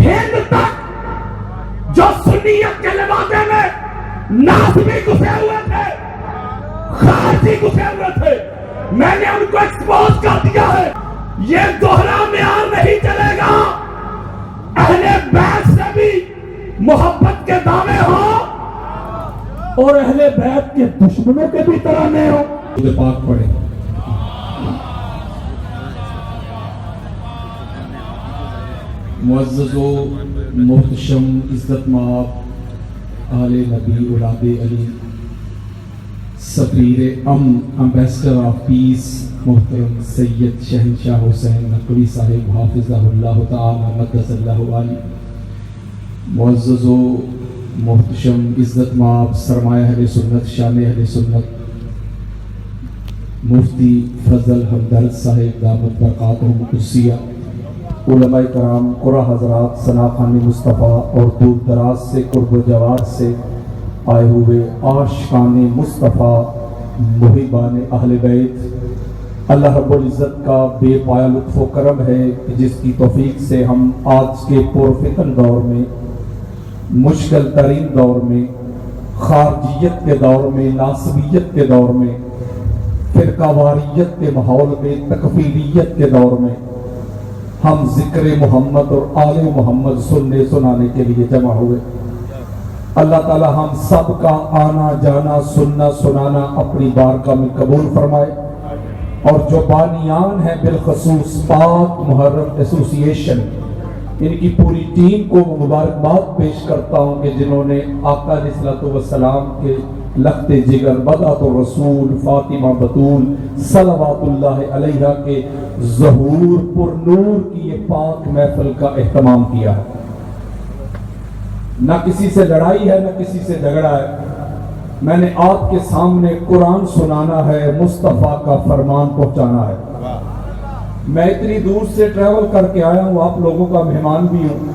ہند تک جو سنیت کے لبادے میں نازمی گھسے ہوئے تھے، خارجی گھسے ہوئے تھے، میں نے ان کو ایکسپوز کر دیا ہے۔ یہ دوہرا معیار نہیں چلے گا۔ اہل بیت سے بھی محبت کے دعوے ہوں اور اہل بیت کے دشمنوں کے بھی ترانے ہوں۔ پاک پڑھیں۔ معزز و محتشم عزت مآب اہل نبی اولاد علی، سفیر امن، امبیسڈر آف پیس محترم سید شہنشاہ حسین نقوی صاحب حافظہ اللہ تعالی مقدس اللہ علی، معزز و محتشم عزت مآب سرمایہ اہل سنت، شان اہل سنت، مفتی فضل ہمدرد صاحب دامت برکاتہم القدسیہ، علماء کرام، قرآ حضرات، ثناخان مصطفیٰ اور دور دراز سے قرب و جوار سے آئے ہوئے عاشقان مصطفیٰ، محبان اہل بیت، اللہ رب العزت کا بے پایا لطف و کرم ہے کہ جس کی توفیق سے ہم آج کے پرفتن دور میں، مشکل ترین دور میں، خارجیت کے دور میں، ناسبیت کے دور میں، فرقہ واریت کے ماحول میں، تکفیریت کے دور میں ہم ذکر محمد اور آل محمد سننے سنانے کے لیے جمع ہوئے۔ اللہ تعالی ہم سب کا آنا جانا سننا سنانا اپنی بارگاہ میں قبول فرمائے، اور جو بانیان ہیں بالخصوص پاک محرم ایسوسی ایشن، ان کی پوری ٹیم کو مبارکباد پیش کرتا ہوں کہ جنہوں نے آقا علیہ الصلوۃ والسلام کے لخت جگر بدعت الرسول فاطمہ بتول صلوات اللہ علیہا کے ظہور پر نور کی یہ پاک محفل کا اہتمام کیا ہے۔ نہ کسی سے لڑائی ہے، نہ کسی سے جھگڑا ہے، میں نے آپ کے سامنے قرآن سنانا ہے، مصطفیٰ کا فرمان پہنچانا ہے۔ میں اتنی دور سے ٹریول کر کے آیا ہوں، آپ لوگوں کا مہمان بھی ہوں۔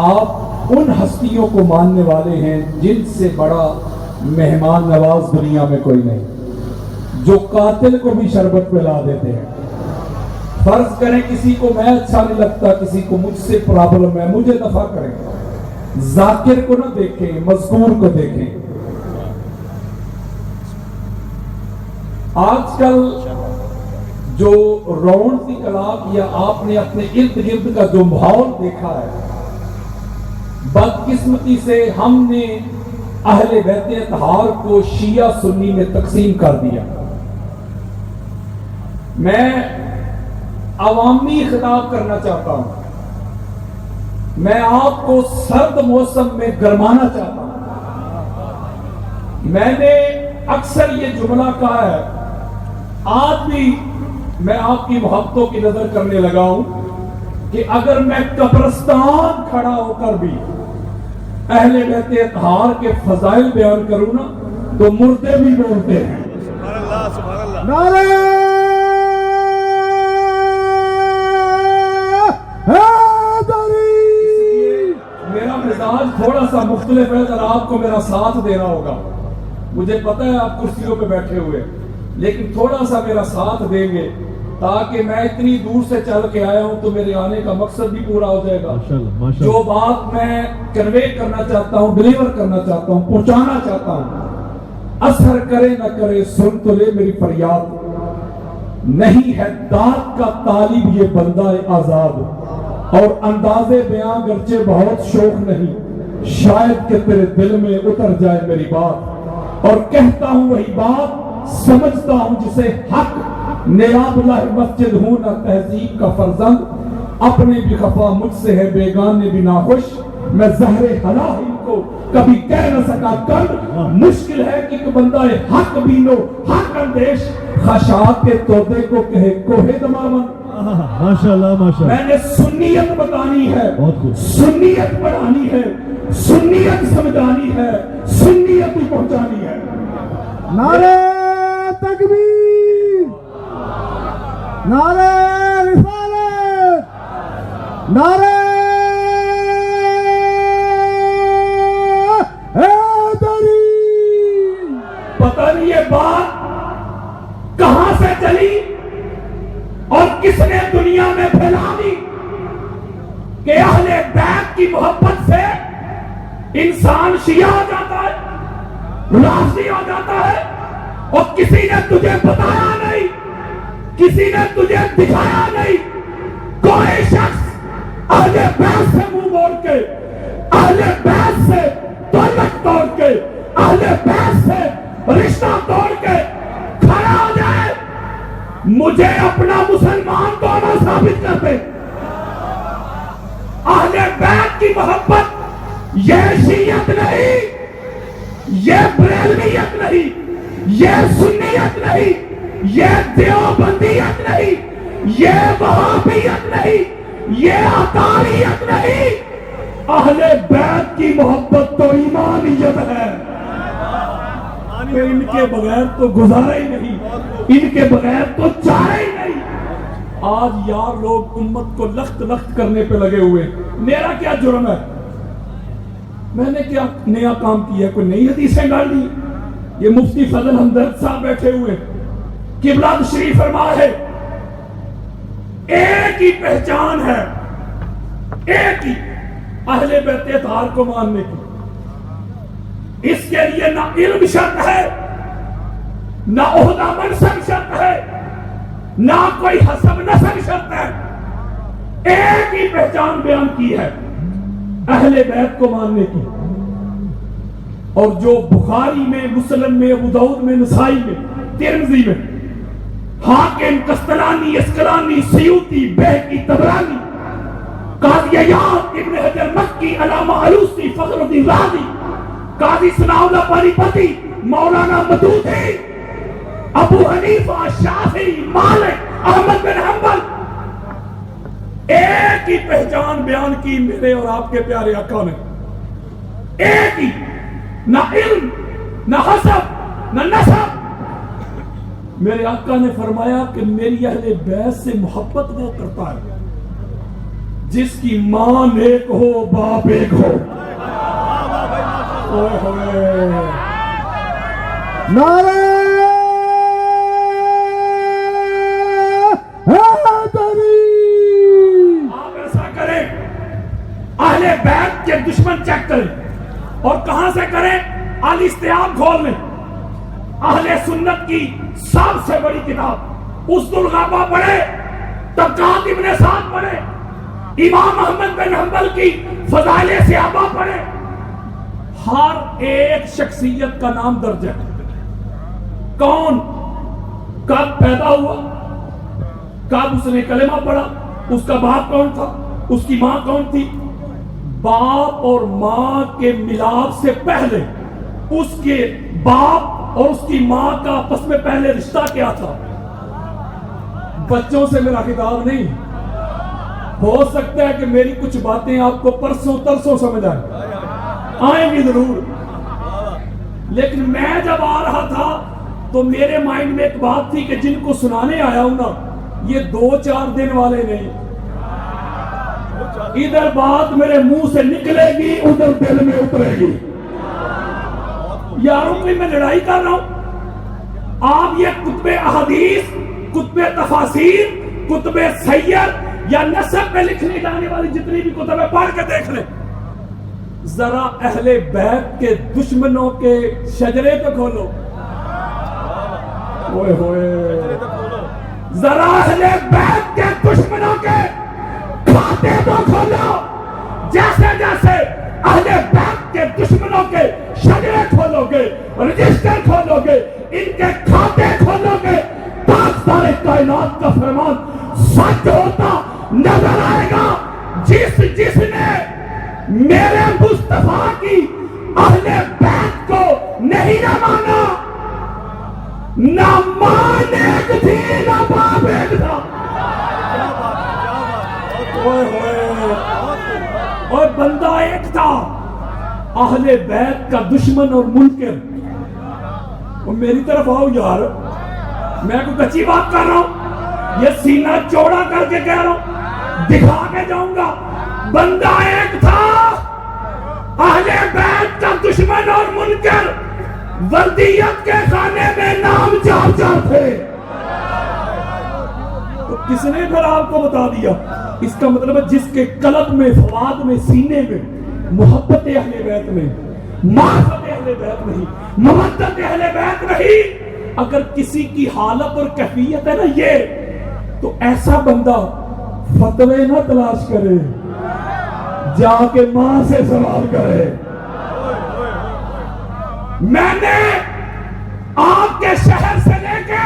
آپ ان ہستیوں کو ماننے والے ہیں جن سے بڑا مہمان نواز دنیا میں کوئی نہیں، جو قاتل کو بھی شربت پلا دیتے ہیں۔ فرض کریں کسی کو میں اچھا نہیں لگتا، کسی کو مجھ سے پرابلم ہے، مجھے دفع کریں، ذاکر کو نہ دیکھیں، مذکور کو دیکھیں۔ آج کل جو راؤنڈ انقلاب یا آپ نے اپنے ارد گرد کا جو ماحول دیکھا ہے، بدقسمتی سے ہم نے اہل بیت اطہار کو شیعہ سنی میں تقسیم کر دیا۔ میں عوامی خطاب کرنا چاہتا ہوں، میں آپ کو سرد موسم میں گرمانا چاہتا ہوں۔ میں نے اکثر یہ جملہ کہا ہے، آج بھی میں آپ کی محبتوں کی نظر کرنے لگا ہوں کہ اگر میں قبرستان کھڑا ہو کر بھی اہل بیت اطہار کے فضائل بیان کروں نا تو مردے بھی بولتے ہیں۔ نعرہ حیدری! میرا مزاج تھوڑا سا مختلف ہے، ذرا آپ کو میرا ساتھ دینا ہوگا۔ مجھے پتہ ہے آپ کرسیوں پہ بیٹھے ہوئے، لیکن تھوڑا سا میرا ساتھ دیں گے تاکہ میں اتنی دور سے چل کے آیا ہوں تو میرے آنے کا مقصد بھی پورا ہو جائے گا۔ جو بات میں کنوے کرنا چاہتا ہوں، ڈیلیور کرنا چاہتا ہوں، پہنچانا چاہتا ہوں، اثر کرے نہ کرے سن تو لے میری فریاد۔ نہیں ہے داد کا طالب یہ بندہ آزاد، اور انداز بیان گرچہ بہت شوق نہیں، شاید کہ تیرے دل میں اتر جائے میری بات، اور کہتا ہوں وہی بات، سمجھتا ہوں جسے حق۔ نیاب اللہ مسجد ہوں نہ تہذیب کا فرزند، اپنے بھی خفا مجھ سے ہے بیگانے بھی ناخوش، میں زہر حلال کو کبھی کہہ نہ سکا کر، مشکل ہے کہ بندہ حق بینو حق اندیش، خشاعت کے تودے کو کہے کوہ دماغن۔ ماشاءاللہ ماشاءاللہ، میں نے سنیت بتانی ہے، سنیت پڑھانی ہے، سنیت سمجھانی ہے، سنیت ہی پہنچانی ہے۔ نعرہ تکبیر، نعرہ رسالت، نعرہ حیدری۔ پتہ نہیں یہ بات کہاں سے چلی اور کس نے دنیا میں پھیلا دی، کہ اہل بیت کی محبت سے انسان شیعہ ہو جاتا ہے، رافضی ہو جاتا ہے، اور کسی نے تجھے بتایا نہیں، کسی نے تجھے دکھایا نہیں. کوئی شخص اہل بیت سے منہ موڑ کے، اہل بیت سے تعلق توڑ کے، اہل بیت سے رشتہ توڑ کے کھڑا ہو جائے، مجھے اپنا مسلمان ہونا ثابت کر دے. اہل بیت کی محبت یہ شیعت نہیں، یہ بریلویت نہیں، یہ سنیت نہیں، یہ دیوبندیت نہیں، یہ وہابیت نہیں، یہ عطاریت نہیں. اہل بیت کی محبت تو ایمانیت ہے. ان کے بغیر تو گزارا ہی نہیں، ان کے بغیر تو چارہ ہی نہیں. آج یار لوگ امت کو لخت لخت کرنے پہ لگے ہوئے. میرا کیا جرم ہے؟ میں نے کیا نیا کام کیا؟ کوئی نئی حدیثیں ڈال دی؟ یہ مفتی فضل ہمدرد صاحب بیٹھے ہوئے، قبلہ تشریف فرما ہے. ایک ہی پہچان ہے، ایک ہی اہل بیت اطہار کو ماننے کی. اس کے لیے نہ علم شرط ہے، نہ عہدہ منصب شرط ہے، نہ کوئی حسب نسب شرط ہے. ایک ہی پہچان بیان کی ہے اہل بیت کو ماننے کی. اور جو بخاری میں، مسلم میں، ابو داؤد میں، نسائی میں، ترمذی میں، حاکم، قسطلانی، اسقلانی، سیوطی، بہقی، طبرانی، قاضی عیاض، ابن حجر مکی، علامہ علوسی، فخر الدین رازی، قاضی ثناء اللہ پانی پتی، مولانا مدودی، ابو حنیفہ، شافعی، مالک، احمد بن حنبل، ایک ہی پہچان بیان کی میرے اور آپ کے پیارے آقا نے. ایک ہی، نہ علم، نہ حسب، نہ نسب. میرے آقا نے فرمایا کہ میری اہل بیت سے محبت وہ کرتا ہے جس کی ماں نیک ہو، باپ ایک ہو. نعرہ حیدری. آپ ایسا کریں، اہل بیت کے دشمن چیک کریں. اور کہاں سے کریں؟ الاستیاب کھول لیں. اہل سنت کی سب سے بڑی کتاب اسد الغابہ پڑھے، طبقات ابن سعد پڑھے، امام احمد بن حنبل کی فضائل صحابہ پڑھے. ہر ایک شخصیت کا نام درج ہے. کون کب پیدا ہوا، کب اس نے کلمہ پڑھا، اس کا باپ کون تھا، اس کی ماں کون تھی. باپ اور ماں کے ملاپ سے پہلے اس کے باپ اور اس کی ماں کا آپس میں پہلے رشتہ کیا تھا. بچوں سے میرا خطاب نہیں. ہو سکتا ہے کہ میری کچھ باتیں آپ کو پرسوں ترسوں سمجھ آئیں گی ضرور، لیکن میں جب آ رہا تھا تو میرے مائنڈ میں ایک بات تھی کہ جن کو سنانے آیا ہوں نا، یہ 2-4 دن والے نہیں. ادھر بات میرے منہ سے نکلے گی، ادھر دل میں اترے گی. یاروں کوئی میں لڑائی کر رہا ہوں. آپ یہ کتب احادیث، کتب تفاسیر، کتب سیر یا نسب میں لکھنے جانے والی جتنی بھی کتبیں پڑھ کے دیکھ لیں. ذرا اہل بیت کے دشمنوں کے شجرے پہ کھولو. ہوئے ہوئے، ذرا اہل بیت کے دشمنوں کے کھاتے تو کھولو. جیسے جیسے اہل بیت کے دشمنوں کے شجرے کھولو گے، رجسٹر کھولو گے، ان کے کھاتے کھولو گے، تاجدار کائنات کا فرمان سچ ہوتا نظر آئے گا. جس نے میرے مصطفیٰ کی اہل بیت کو نہیں نہ مانا، نہ ماں ایک تھی نہ باپ ایک تھا. اور بندہ ایک تھا، اہل بیت کا دشمن اور منکر. اور میری طرف آؤ یار، میں کوئی کچی بات کر رہا ہوں، یہ سینہ چوڑا کر کے کہہ رہا ہوں، دکھا کے جاؤں گا. بندہ ایک تھا، اہل بیت کا دشمن اور منکر. وردیت کے خانے میں نام 4 تھے. تو کس نے پھر آپ کو بتا دیا؟ اس کا مطلب ہے جس کے قلب میں، فواد میں، سینے میں محبت اہل بیت میں، معرفت اہل بیت نہیں، مودت اہل بیت نہیں، اگر کسی کی حالت اور کیفیت ہے نا یہ، تو ایسا بندہ فتوے نہ تلاش کرے، جا کے ماں سے سوال کرے۔ میں نے آپ کے شہر سے لے کے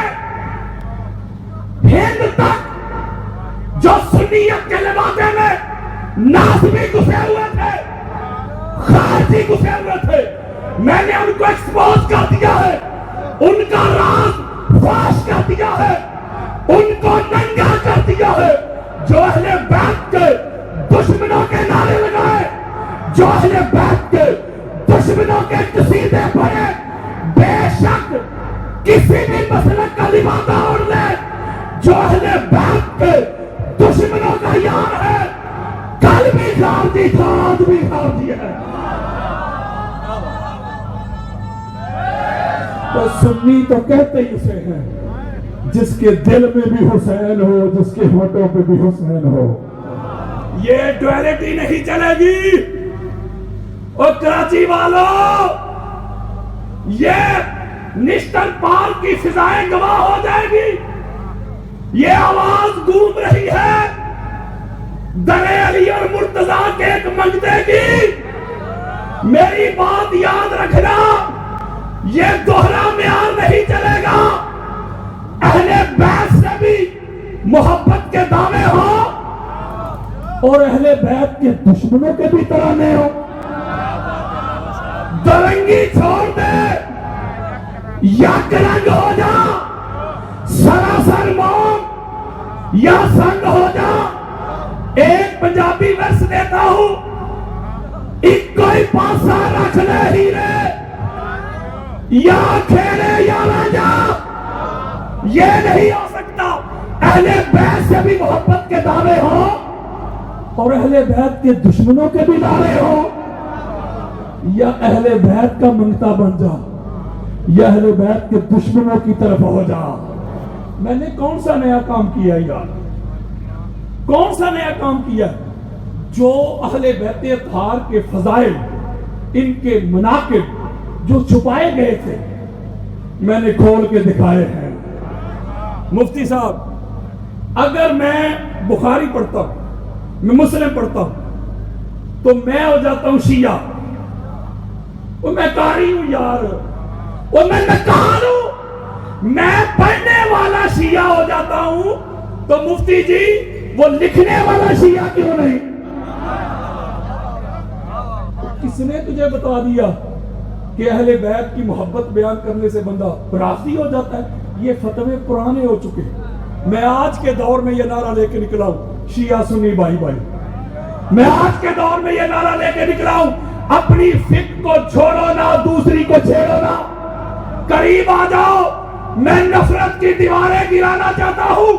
ہند تک جو سنیت کے لبادے میں ناظمی گھسے ہوئے تھے، خارجی گھسے ہوئے تھے، میں نے ان کو ایکسپوز کر دیا ہے، ان کا راز فاش کر دیا ہے، ان کو ننگا کر دیا ہے۔ جو اہل بیت کے دشمنوں کے نعرے لگائے، جو اہل بیت کے دشمنوں کے قصیدے پڑھے، بے شک کسی بھی مسلک کا لبادہ اوڑھ لے، جو اہل بیت کے دشمنوں کا یار ہے، کل بھی خارجی تھا، آج بھی خارجی ہے۔ تو سنی تو کہتے ہی اسے ہیں جس کے دل میں بھی حسین ہو، جس کے ہونٹوں پہ بھی حسین ہو۔ یہ ڈویلٹی نہیں چلے گی۔ اور کراچی والوں، یہ نیشنل پارک کی فضائیں گواہ ہو جائے گی، یہ آواز گونج رہی ہے در علی اور مرتضیٰ کے ایک منگتے کی۔ میری بات یاد رکھنا، یہ دوہرا معیار نہیں چلے گا۔ اہل بیت سے بھی محبت کے دعوے ہو اور اہل بیت کے دشمنوں کے بھی ترانے ہو۔ درنگی چھوڑ دے، یک رنگ ہو جا، سراسر موم یا سنگ ہو جا۔ ایک پنجابی ورس دیتا ہوں، ایک کوئی پاسا رکھ لے ہیرے، یا کھیلے یا راجا۔ یہ نہیں ہو سکتا۔ اہل بیت سے بھی محبت کے دعوے ہوں اور اہل بیت کے دشمنوں کے بھی دعوے ہوں، یا اہل بیت کا منگتا بن جا یا اہل بیت کے دشمنوں کی طرف ہو جا۔ میں نے کون سا نیا کام کیا یار؟ کون سا نیا کام کیا؟ جو اہل بیت اطہار کے فضائل، ان کے مناقب جو چھپائے گئے تھے، میں نے کھول کے دکھائے ہیں۔ مفتی صاحب، اگر میں بخاری پڑھتا ہوں، میں مسلم پڑھتا ہوں، تو میں ہو جاتا ہوں شیعہ۔ وہ میں قاری ہوں یار، وہ میں نکال ہوں، میں پڑھنے والا شیعہ ہو جاتا ہوں، تو مفتی جی وہ لکھنے والا شیعہ کیوں نہیں؟ کس نے تجھے بتا دیا کہ اہل بیت کی محبت بیان کرنے سے بندہ راضی ہو جاتا ہے؟ یہ فتوے پرانے ہو چکے۔ میں آج کے دور میں یہ نعرہ لے کے نکلا ہوں، شیعہ سنی بھائی بھائی۔ میں آج کے دور میں یہ نعرہ لے کے نکلا ہوں، اپنی فکر کو چھوڑو نہ، دوسری کو چھیڑو نہ، قریب آ جاؤ۔ میں نفرت کی دیواریں گرانا چاہتا ہوں،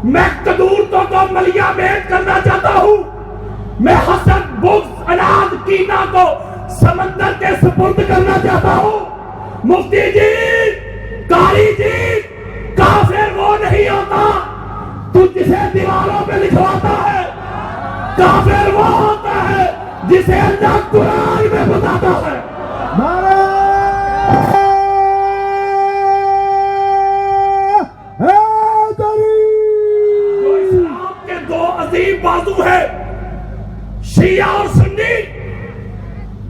میں قدورتوں کو ملیہ میٹ کرنا چاہتا ہوں، میں حسد، بغض، اناد، کینہ کو سمندر کے سپرد کرنا چاہتا ہوں۔ مفتی جی، قاری جی، کافر وہ نہیں ہوتا تو جسے دیواروں پہ لکھواتا ہے، کافر وہ ہوتا ہے جسے اللہ قرآن میں بتاتا ہے۔ نعرہ حیدری۔ جو اسلام کے دو عظیم بازو ہیں، شیعہ اور سنی،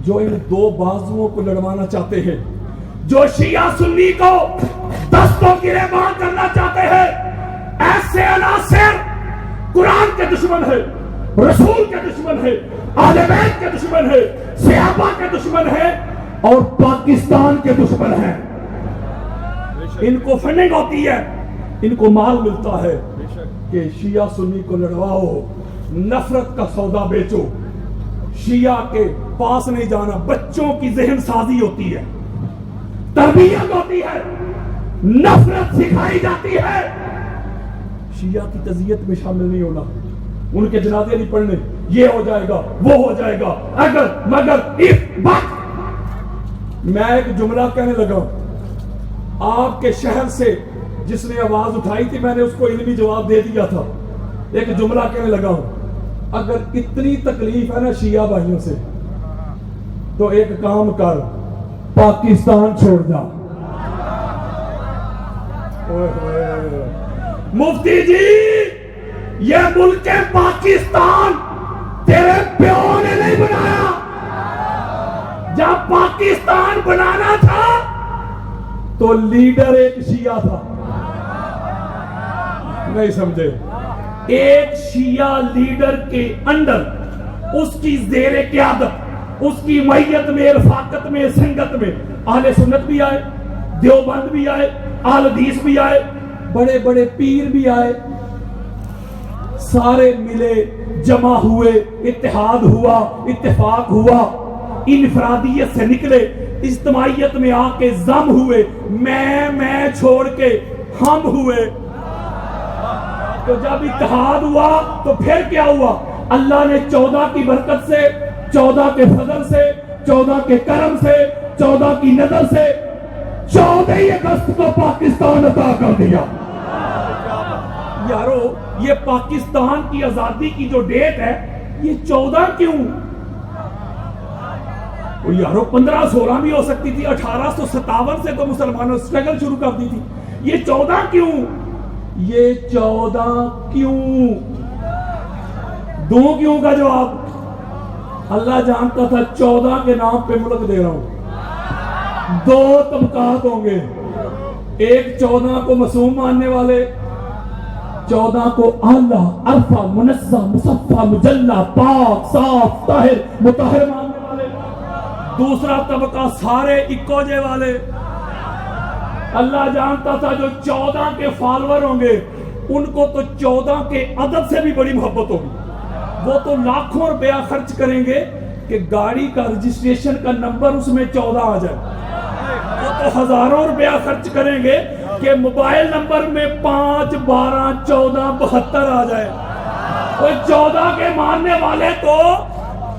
جو ان دو بازوؤں کو لڑوانا چاہتے ہیں، جو شیعہ سنی کو دستوں گریباں کرنا چاہتے ہیں، ایسے عناصر قرآن کے دشمن ہے، رسول کے دشمن ہے، اہل بیت کے دشمن ہے، صحابہ کے دشمن ہے اور پاکستان کے دشمن ہیں۔ ان کو فنڈنگ ہوتی ہے، ان کو مال ملتا ہے کہ شیعہ سنی کو لڑواؤ، نفرت کا سودا بیچو، شیعہ کے پاس نہیں جانا۔ بچوں کی ذہن سازی ہوتی ہے، تربیت ہوتی ہے، نفرت سکھائی جاتی ہے۔ شیعہ کی تزیت میں شامل نہیں ہونا، ان کے جنازے نہیں پڑھنے، یہ ہو جائے گا، وہ ہو جائے گا، اگر مگر اس وقت میں ایک جملہ کہنے لگا، آپ کے شہر سے جس نے آواز اٹھائی تھی میں نے اس کو علمی جواب دے دیا تھا. ایک جملہ کہنے لگا ہوں, اگر اتنی تکلیف ہے نا شیعہ بھائیوں سے تو ایک کام کر, پاکستان چھوڑ جا. مفتی جی یہ ملک پاکستان تیرے پیو نے نہیں بنایا. جب پاکستان بنانا تھا تو لیڈر ایک شیعہ تھا. نہیں سمجھے؟ ایک شیعہ لیڈر کے انڈر اس کی زیر قیادت, اس کی معیت میں, رفاقت میں, سنگت میں اہل سنت بھی آئے, دیوبند بھی آئے, اہل حدیث بھی آئے, بڑے بڑے پیر بھی آئے, سارے ملے, جمع ہوئے, اتحاد ہوا, اتفاق ہوا, انفرادیت سے نکلے, اجتماعیت میں آ کے ضم ہوئے, میں چھوڑ کے ہم ہوئے. تو جب اتحاد ہوا تو پھر کیا ہوا؟ اللہ نے 14 کی برکت سے, 14 کے فضل سے, 14 کے کرم سے, 14 کی نظر سے 14 اگست کو پاکستان عطا کر دیا. یارو یہ پاکستان کی آزادی کی جو ڈیٹ ہے یہ 14 کیوں؟ یارو 15-16 بھی ہو سکتی تھی, 1857 سے تو مسلمانوں سٹرگل شروع کر دی تھی. یہ 14 کیوں؟ یہ 14 کیوں؟ دو کیوں کا جواب اللہ جانتا تھا. 14 کے نام پہ ملک دے رہا ہوں. 2 طبقات ہوں گے, ایک 14 کو معصوم ماننے والے, 14 کو اعلیٰ, عرفہ, منزہ, مصفہ, مجلہ, پاک, صاف, طاہر, مطہر ماننے والے. دوسرا طبقہ سارے اکو جے والے. اللہ جانتا تھا جو 14 کے فالوور ہوں گے ان کو تو 14 کے عدد سے بھی بڑی محبت ہوگی. وہ تو لاکھوں روپیہ خرچ کریں گے کہ گاڑی کا رجسٹریشن کا نمبر اس میں 14 آ جائے. وہ تو ہزاروں روپیہ خرچ کریں گے کہ موبائل نمبر میں 5, 12, 14, 72 آ جائے. وہ 14 کے ماننے والے تو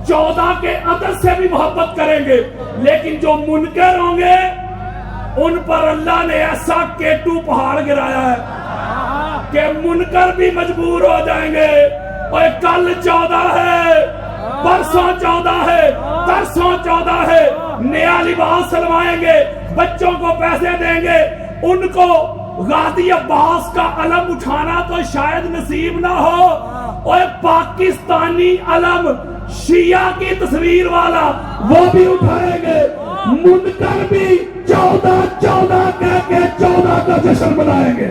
14 کے عدد سے بھی محبت کریں گے, لیکن جو منکر ہوں گے ان پر اللہ نے ایسا کیٹو پہاڑ گرایا ہے کہ منکر بھی مجبور ہو جائیں گے. اور کل 14 ہے, پرسوں 14 ہے, ترسوں 14 ہے, نیا لباس سلوائیں گے, بچوں کو پیسے دیں گے, ان کو غازی عباس کا علم اٹھانا تو شاید نصیب نہ ہو. اور پاکستانی علم شیعہ کی تصویر والا وہ بھی اٹھائیں گے. منکر بھی 14 کہہ کے 14 کا جشن منائیں گے.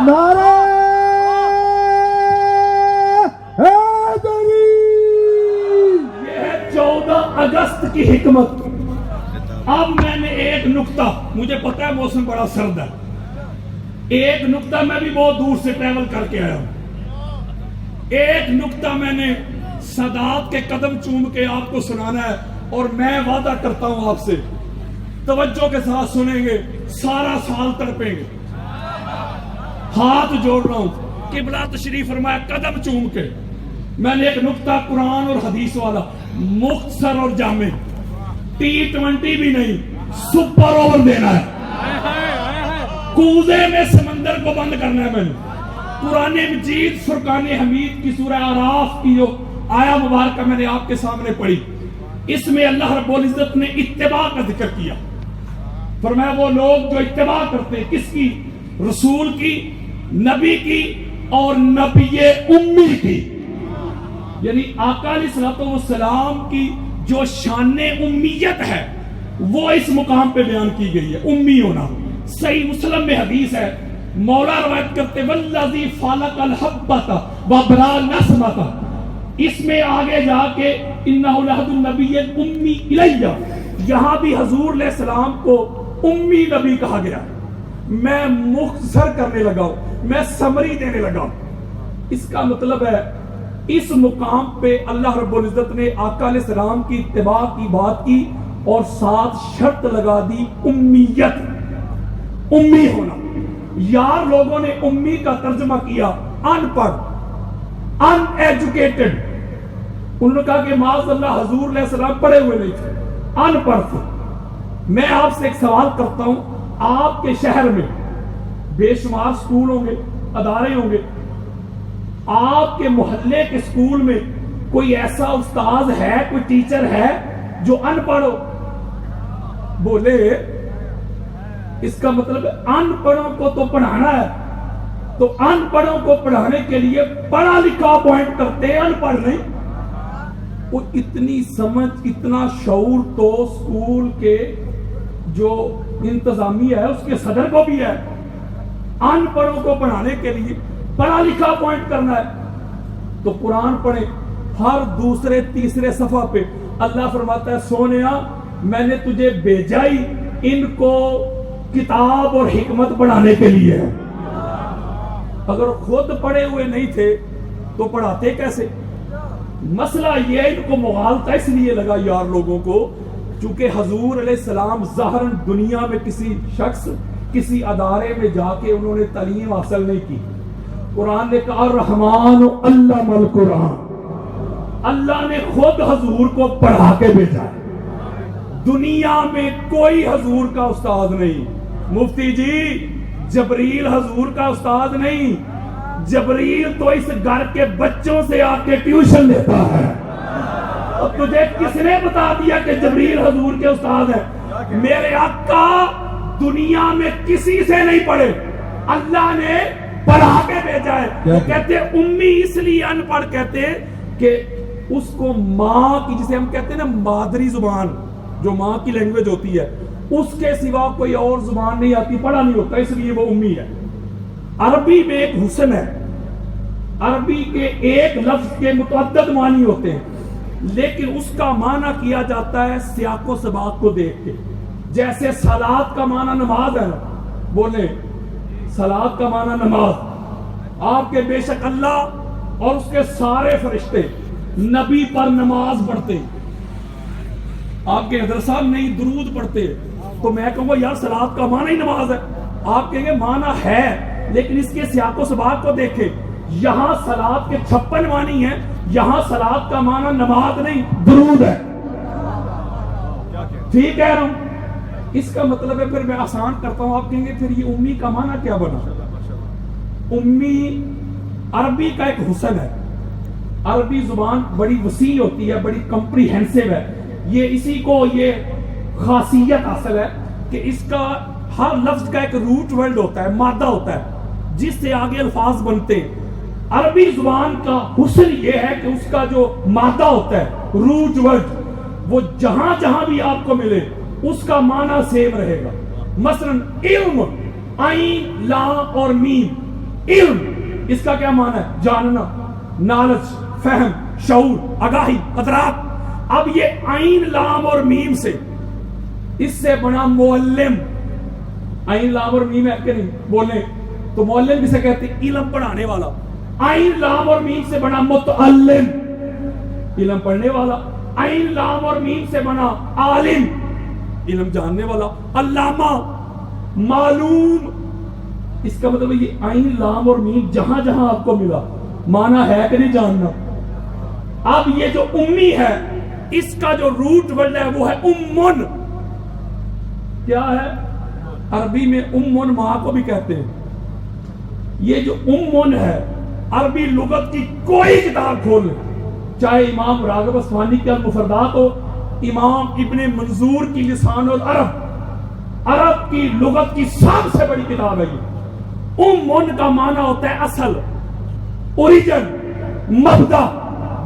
نعرہ حیدری. یہ ہے 14 اگست کی حکمت. اب میں نے ایک نکتہ, مجھے پتا ہے موسم بڑا سرد ہے, ایک نکتہ میں بھی بہت دور سے ٹریول کر کے آیا ہوں. ایک نکتہ میں نے سادات کے قدم چوم کے آپ کو سنانا ہے, اور میں وعدہ کرتا ہوں آپ سے توجہ کے ساتھ سنیں گے, سارا سال تڑپیں گے. ہاتھ جوڑ رہا ہوں, قبلہ تشریف فرمایا قدم چوم کے. میں نے ایک نکتہ قرآن اور حدیث والا, مختصر اور جامع, T20 بھی نہیں, سپر اوور دینا ہے. کوزے میں سمندر کو بند کرنا ہے. میں نے قرآن مجید فرقان حمید کی سورہ اعراف کی جو آیا مبارکہ میں نے آپ کے سامنے پڑھی, اس میں اللہ رب العزت نے اتباع کا ذکر کیا. فرمایا وہ لوگ جو اتباع کرتے ہیں کس کی؟ رسول کی, نبی کی, اور نبی امی کی. یعنی آقا علیہ السلام کی جو شان امیت ہے وہ اس مقام پہ بیان کی گئی ہے, امی ہونا. صحیح مسلم میں حدیث ہے, مولا روایت کرتے والذی فالق الحبۃ وبرا النسمۃ. اس میں آگے جا کے انہ لحد النبی امی الیہ, یہاں بھی حضور علیہ السلام کو امی نبی کہا گیا. میں مختصر کرنے لگا ہوں, میں سمری دینے لگا ہوں. اس کا مطلب ہے اس مقام پہ اللہ رب العزت نے آقا علیہ السلام کی اتباع کی بات کی اور ساتھ شرط لگا دی امیت, امی ہونا. یار لوگوں نے امی کا ترجمہ کیا ان پڑھ, ان ایجوکیٹڈ. انہوں نے کہا کہ معاذ اللہ حضور علیہ السلام پڑھے ہوئے نہیں تھے, ان پڑھ تھے. میں آپ سے ایک سوال کرتا ہوں, آپ کے شہر میں بے شمار سکول ہوں گے، ادارے ہوں گے، آپ کے محلے کے سکول میں کوئی ایسا استاذ ہے، کوئی ٹیچر ہے جو ان پڑھ ہو؟ بولے اس کا مطلب ان پڑھوں کو تو پڑھانا ہے، تو ان پڑھوں کو پڑھانے کے لیے پڑھا لکھا اپوائنٹ کرتے ہیں، ان پڑھ نہیں۔ وہ اتنی سمجھ، اتنا شعور تو سکول کے جو انتظامیہ ہے اس کے صدر کو بھی ہے، ان پڑھوں کو پڑھانے کے لیے پڑھا لکھا اپوائنٹ کرنا ہے۔ تو قرآن پڑھیں، ہر دوسرے تیسرے صفحہ پہ اللہ فرماتا ہے سونیا میں نے تجھے بھیجا ہی ان کو کتاب اور حکمت پڑھانے کے لیے ہے۔ اگر خود پڑھے ہوئے نہیں تھے تو پڑھاتے کیسے؟ مسئلہ یہ ہے، ان کو مغالطہ اس لیے لگا یار لوگوں کو، چونکہ حضور علیہ السلام ظاہراً دنیا میں کسی شخص، کسی ادارے میں جا کے انہوں نے تعلیم حاصل نہیں کی۔ قرآن نے کہا الرحمن علم القرآن، اللہ نے خود حضور کو پڑھا کے بھیجا ہے۔ دنیا میں کوئی حضور کا استاد نہیں۔ مفتی جی جبریل حضور کا استاد نہیں، جبریل تو اس گھر کے بچوں سے آ کے ٹیوشن لیتا ہے۔ اور تجھے کس نے بتا دیا کہ جبریل حضور کے استاد ہیں؟ میرے آقا دنیا میں کسی سے نہیں پڑھے، اللہ نے پڑھا کے بھیجا ہے۔ وہ کہتے ہیں امی اس لیے ان پڑھ کہتے ہیں کہ اس کو ماں کی، جسے ہم کہتے ہیں نا مادری زبان، جو ماں کی لینگویج ہوتی ہے، اس کے سوا کوئی اور زبان نہیں آتی، پڑھا نہیں ہوتا، اس لیے وہ امی ہے۔ عربی میں ایک حسن ہے، عربی کے ایک لفظ کے متعدد معنی ہوتے ہیں، لیکن اس کا معنی کیا جاتا ہے سیاق و سباق کو دیکھ کے۔ جیسے صلاۃ کا معنی نماز ہے، بولیں صلاۃ کا معنی نماز۔ آپ کے بے شک اللہ اور اس کے سارے فرشتے نبی پر نماز پڑھتے، آپ کے حضرت صاحب نہیں درود پڑھتے، تو میں کہوں گا یار صلاۃ کا معنی ہی نماز ہے، آپ کہیں گے معنی ہے لیکن اس کے سیاق و سباق کو دیکھیں، یہاں صلاۃ کے 56 معنی ہیں، یہاں صلاۃ کا معنی نماز نہیں درود ہے۔ ٹھیک کہہ رہا ہوں؟ اس کا مطلب ہے، پھر میں آسان کرتا ہوں، آپ کہیں گے پھر یہ امی کا معنی کیا بنا؟ امی عربی کا ایک حسن ہے، عربی زبان بڑی وسیع ہوتی ہے، بڑی کمپریہنسو ہے، یہ اسی کو یہ خاصیت حاصل ہے کہ اس کا ہر لفظ کا ایک روٹ ورڈ ہوتا ہے، مادہ ہوتا ہے جس سے آگے الفاظ بنتے ہیں۔ عربی زبان کا حسن یہ ہے کہ اس کا جو مادہ ہوتا ہے، روٹ ورڈ، وہ جہاں جہاں بھی آپ کو ملے اس کا معنی سیم رہے گا۔ مثلا علم، عین لام اور میم، علم اس کا کیا معنی ہے؟ جاننا، نالج، فہم، شعور، آگاہی، ادراک۔ اب یہ عین لام اور میم سے، اس سے بنا معلم، عین لام اور میم ہے کہ نہیں؟ بولیں تو معلم کسے کہتے ہیں؟ علم پڑھانے والا۔ عین لام اور میم سے بنا متعلم، علم پڑھنے والا۔ عین لام اور میم سے بنا عالم، علم جاننے والا۔ علامہ، معلوم، اس کا مطلب یہ عین لام اور میم جہاں جہاں آپ کو ملا معنی ہے کہ نہیں جاننا۔ اب یہ جو امی ہے اس کا جو روٹ ورڈ ہے وہ ہے امن۔ کیا ہے؟ عربی میں امن ماں کو بھی کہتے ہیں۔ یہ جو امن ہے، عربی لغت کی کوئی کتاب کھول لیں، چاہے امام راغب اصفہانی کے المفردات ہو، امام ابن منظور کی لسان العرب، عرب کی لغت کی سب سے بڑی کتاب ہے یہ۔ امن کا معنی ہوتا ہے اصل، اوریجن، مبدا،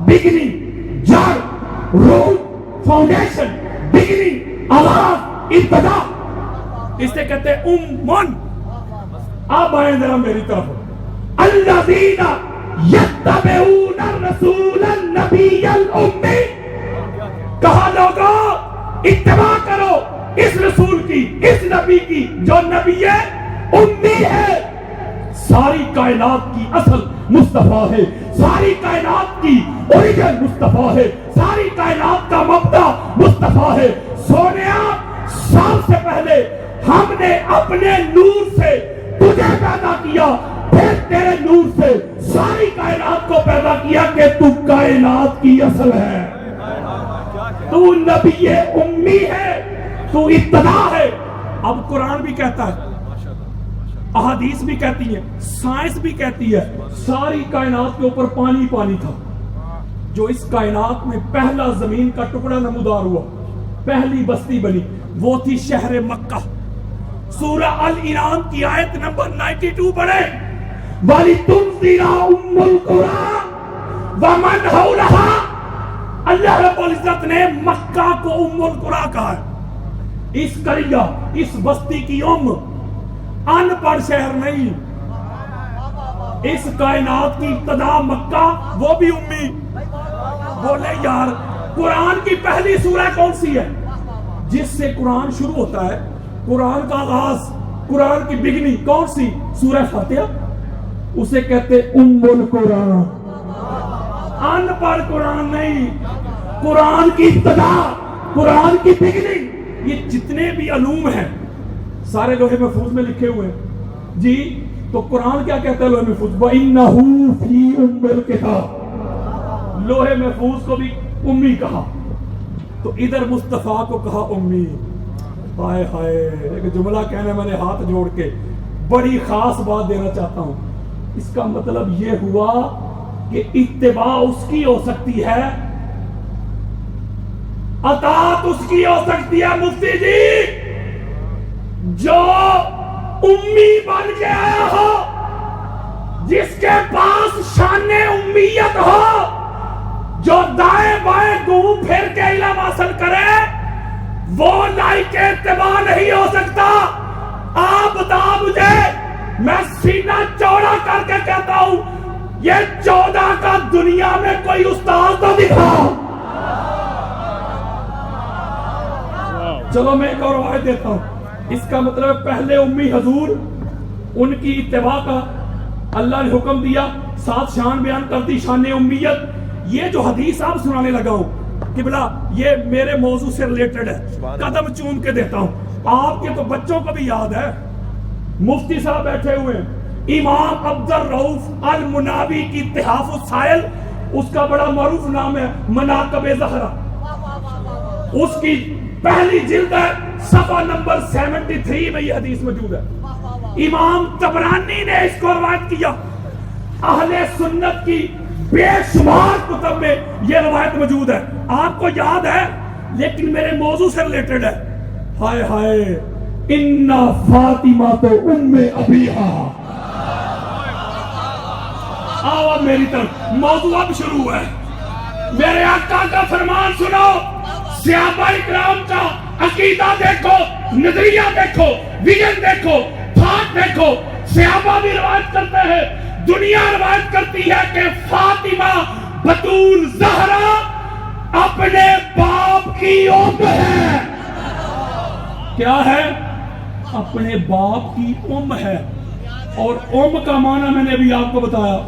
بگننگ، جڑ، روٹ، فاؤنڈیشن، بگننگ، آغاز، ابتدا، اسے کہتے ہیں امن۔ آپ آئیں ذرا میری طرف، الذین یتبعون الرسول النبی الامی، کہا لوگوں اتباع کرو اس رسول کی، اس نبی کی جو نبی امی ہے۔ ساری کائنات کی اصل مصطفیٰ ہے، ساری کائنات کی اوریجن مصطفیٰ ہے، ساری کائنات کا مبدا مصطفیٰ ہے۔ سونیا سب سے پہلے ہم نے اپنے نور سے تجھے پیدا کیا، پھر تیرے نور سے ساری کائنات کو پیدا کیا کہ تو کائنات کی اصل ہے، تو نبی امی ہے، تو ابتدا ہے۔ اب قرآن بھی کہتا ہے احادیث بھی کہتی ہیں، سائنس بھی کہتی ہے، ساری کائنات کے اوپر پانی پانی تھا. جو اس کائنات میں پہلا زمین کا ٹکڑا نمودار ہوا، پہلی بستی بنی، وہ تھی شہر مکہ. سورہ الانعام کی آیت نمبر 92 پڑھے، وَلِتُنذِرَ أُمُّ الْقُرَىٰ وَمَنْ حَوْلَهَا. اللہ رب العزت نے مکہ کو ام القریٰ کہا ہے. اس قریہ، اس بستی کی ان پڑھ شہر نہیں. اس کائنات کی ابتدا مکہ، وہ بھی امی. بولے یار، قرآن کی پہلی سورہ کون سی ہے جس سے قرآن شروع ہوتا ہے؟ قرآن کا آغاز، قرآن کی بگنی کون سی؟ سورہ فاتحہ. اسے کہتے ام القرآن. ان پڑھ قرآن نہیں، قرآن کی ابتدا، قرآن کی بگنی. یہ جتنے بھی علوم ہیں سارے لوہے محفوظ میں لکھے ہوئے ہیں جی. تو قرآن کیا کہتا ہے لوہے محفوظ؟ وَإِنَّهُ فِي أُمِّ الْكِتَابِ. لوہے محفوظ کو بھی امی کہا. تو ادھر مصطفیٰ کو کہا امی. ہائے ہائے، ایک جملہ کہنے میں نے ہاتھ جوڑ کے بڑی خاص بات دینا چاہتا ہوں. اس کا مطلب یہ ہوا کہ اتباع اس کی ہو سکتی ہے، اطاعت اس کی ہو سکتی ہے مفتی جی، جو امی بن کے آیا ہو، جس کے پاس شان امیت ہو، جو دائیں بائیں گھوم پھر کے علم حاصل کرے، وہ لائق اتباع نہیں ہو سکتا. آپ بتا مجھے، میں سینہ چوڑا کر کے کہتا ہوں، یہ 14 کا دنیا میں کوئی استاد تو دکھا. چلو میں ایک اور روایت دیتا ہوں. اس کا مطلب پہلے امی حضور، ان کی اتباع کا اللہ نے حکم دیا، ساتھ شان بیان کر دی، شان امیت. یہ جو حدیث آپ سنانے لگا ہوں کہ بلا یہ میرے موضوع سے ریلیٹڈ ہے، قدم چوم کے دیتا ہوں. آپ کے تو بچوں کو بھی یاد ہے، مفتی صاحب بیٹھے ہوئے ہیں، امام عبد الرؤف المناوی کی تحاف السائل، اس کا بڑا معروف نام ہے مناقب زہرا. اس کی پہلی جلد ہے، صفحہ نمبر 73 میں یہ حدیث موجود ہے. امام طبرانی نے اس کو روایت کیا. اہل سنت کی بے شمار کتب میں یہ روایت موجود ہے. آپ کو یاد ہے لیکن میرے موضوع سے ریلیٹڈ ہے. ہائے ہائے، ان فاطمہ تو ام ابیہا. آؤ میری طرف، موضوع اب شروع ہے. میرے آقا کا فرمان سنو. صحابہ اکرام کا عقیدہ دیکھو، نظریہ دیکھو، ویژن دیکھو، تھاٹ دیکھو. صحابہ بھی روایت کرتے ہیں، دنیا روایت کرتی ہے کہ فاطمہ بطول زہرا اپنے باپ کی ام ہے. کیا ہے؟ اپنے باپ کی ام ہے. اور ام کا معنی میں نے بھی آپ کو بتایا.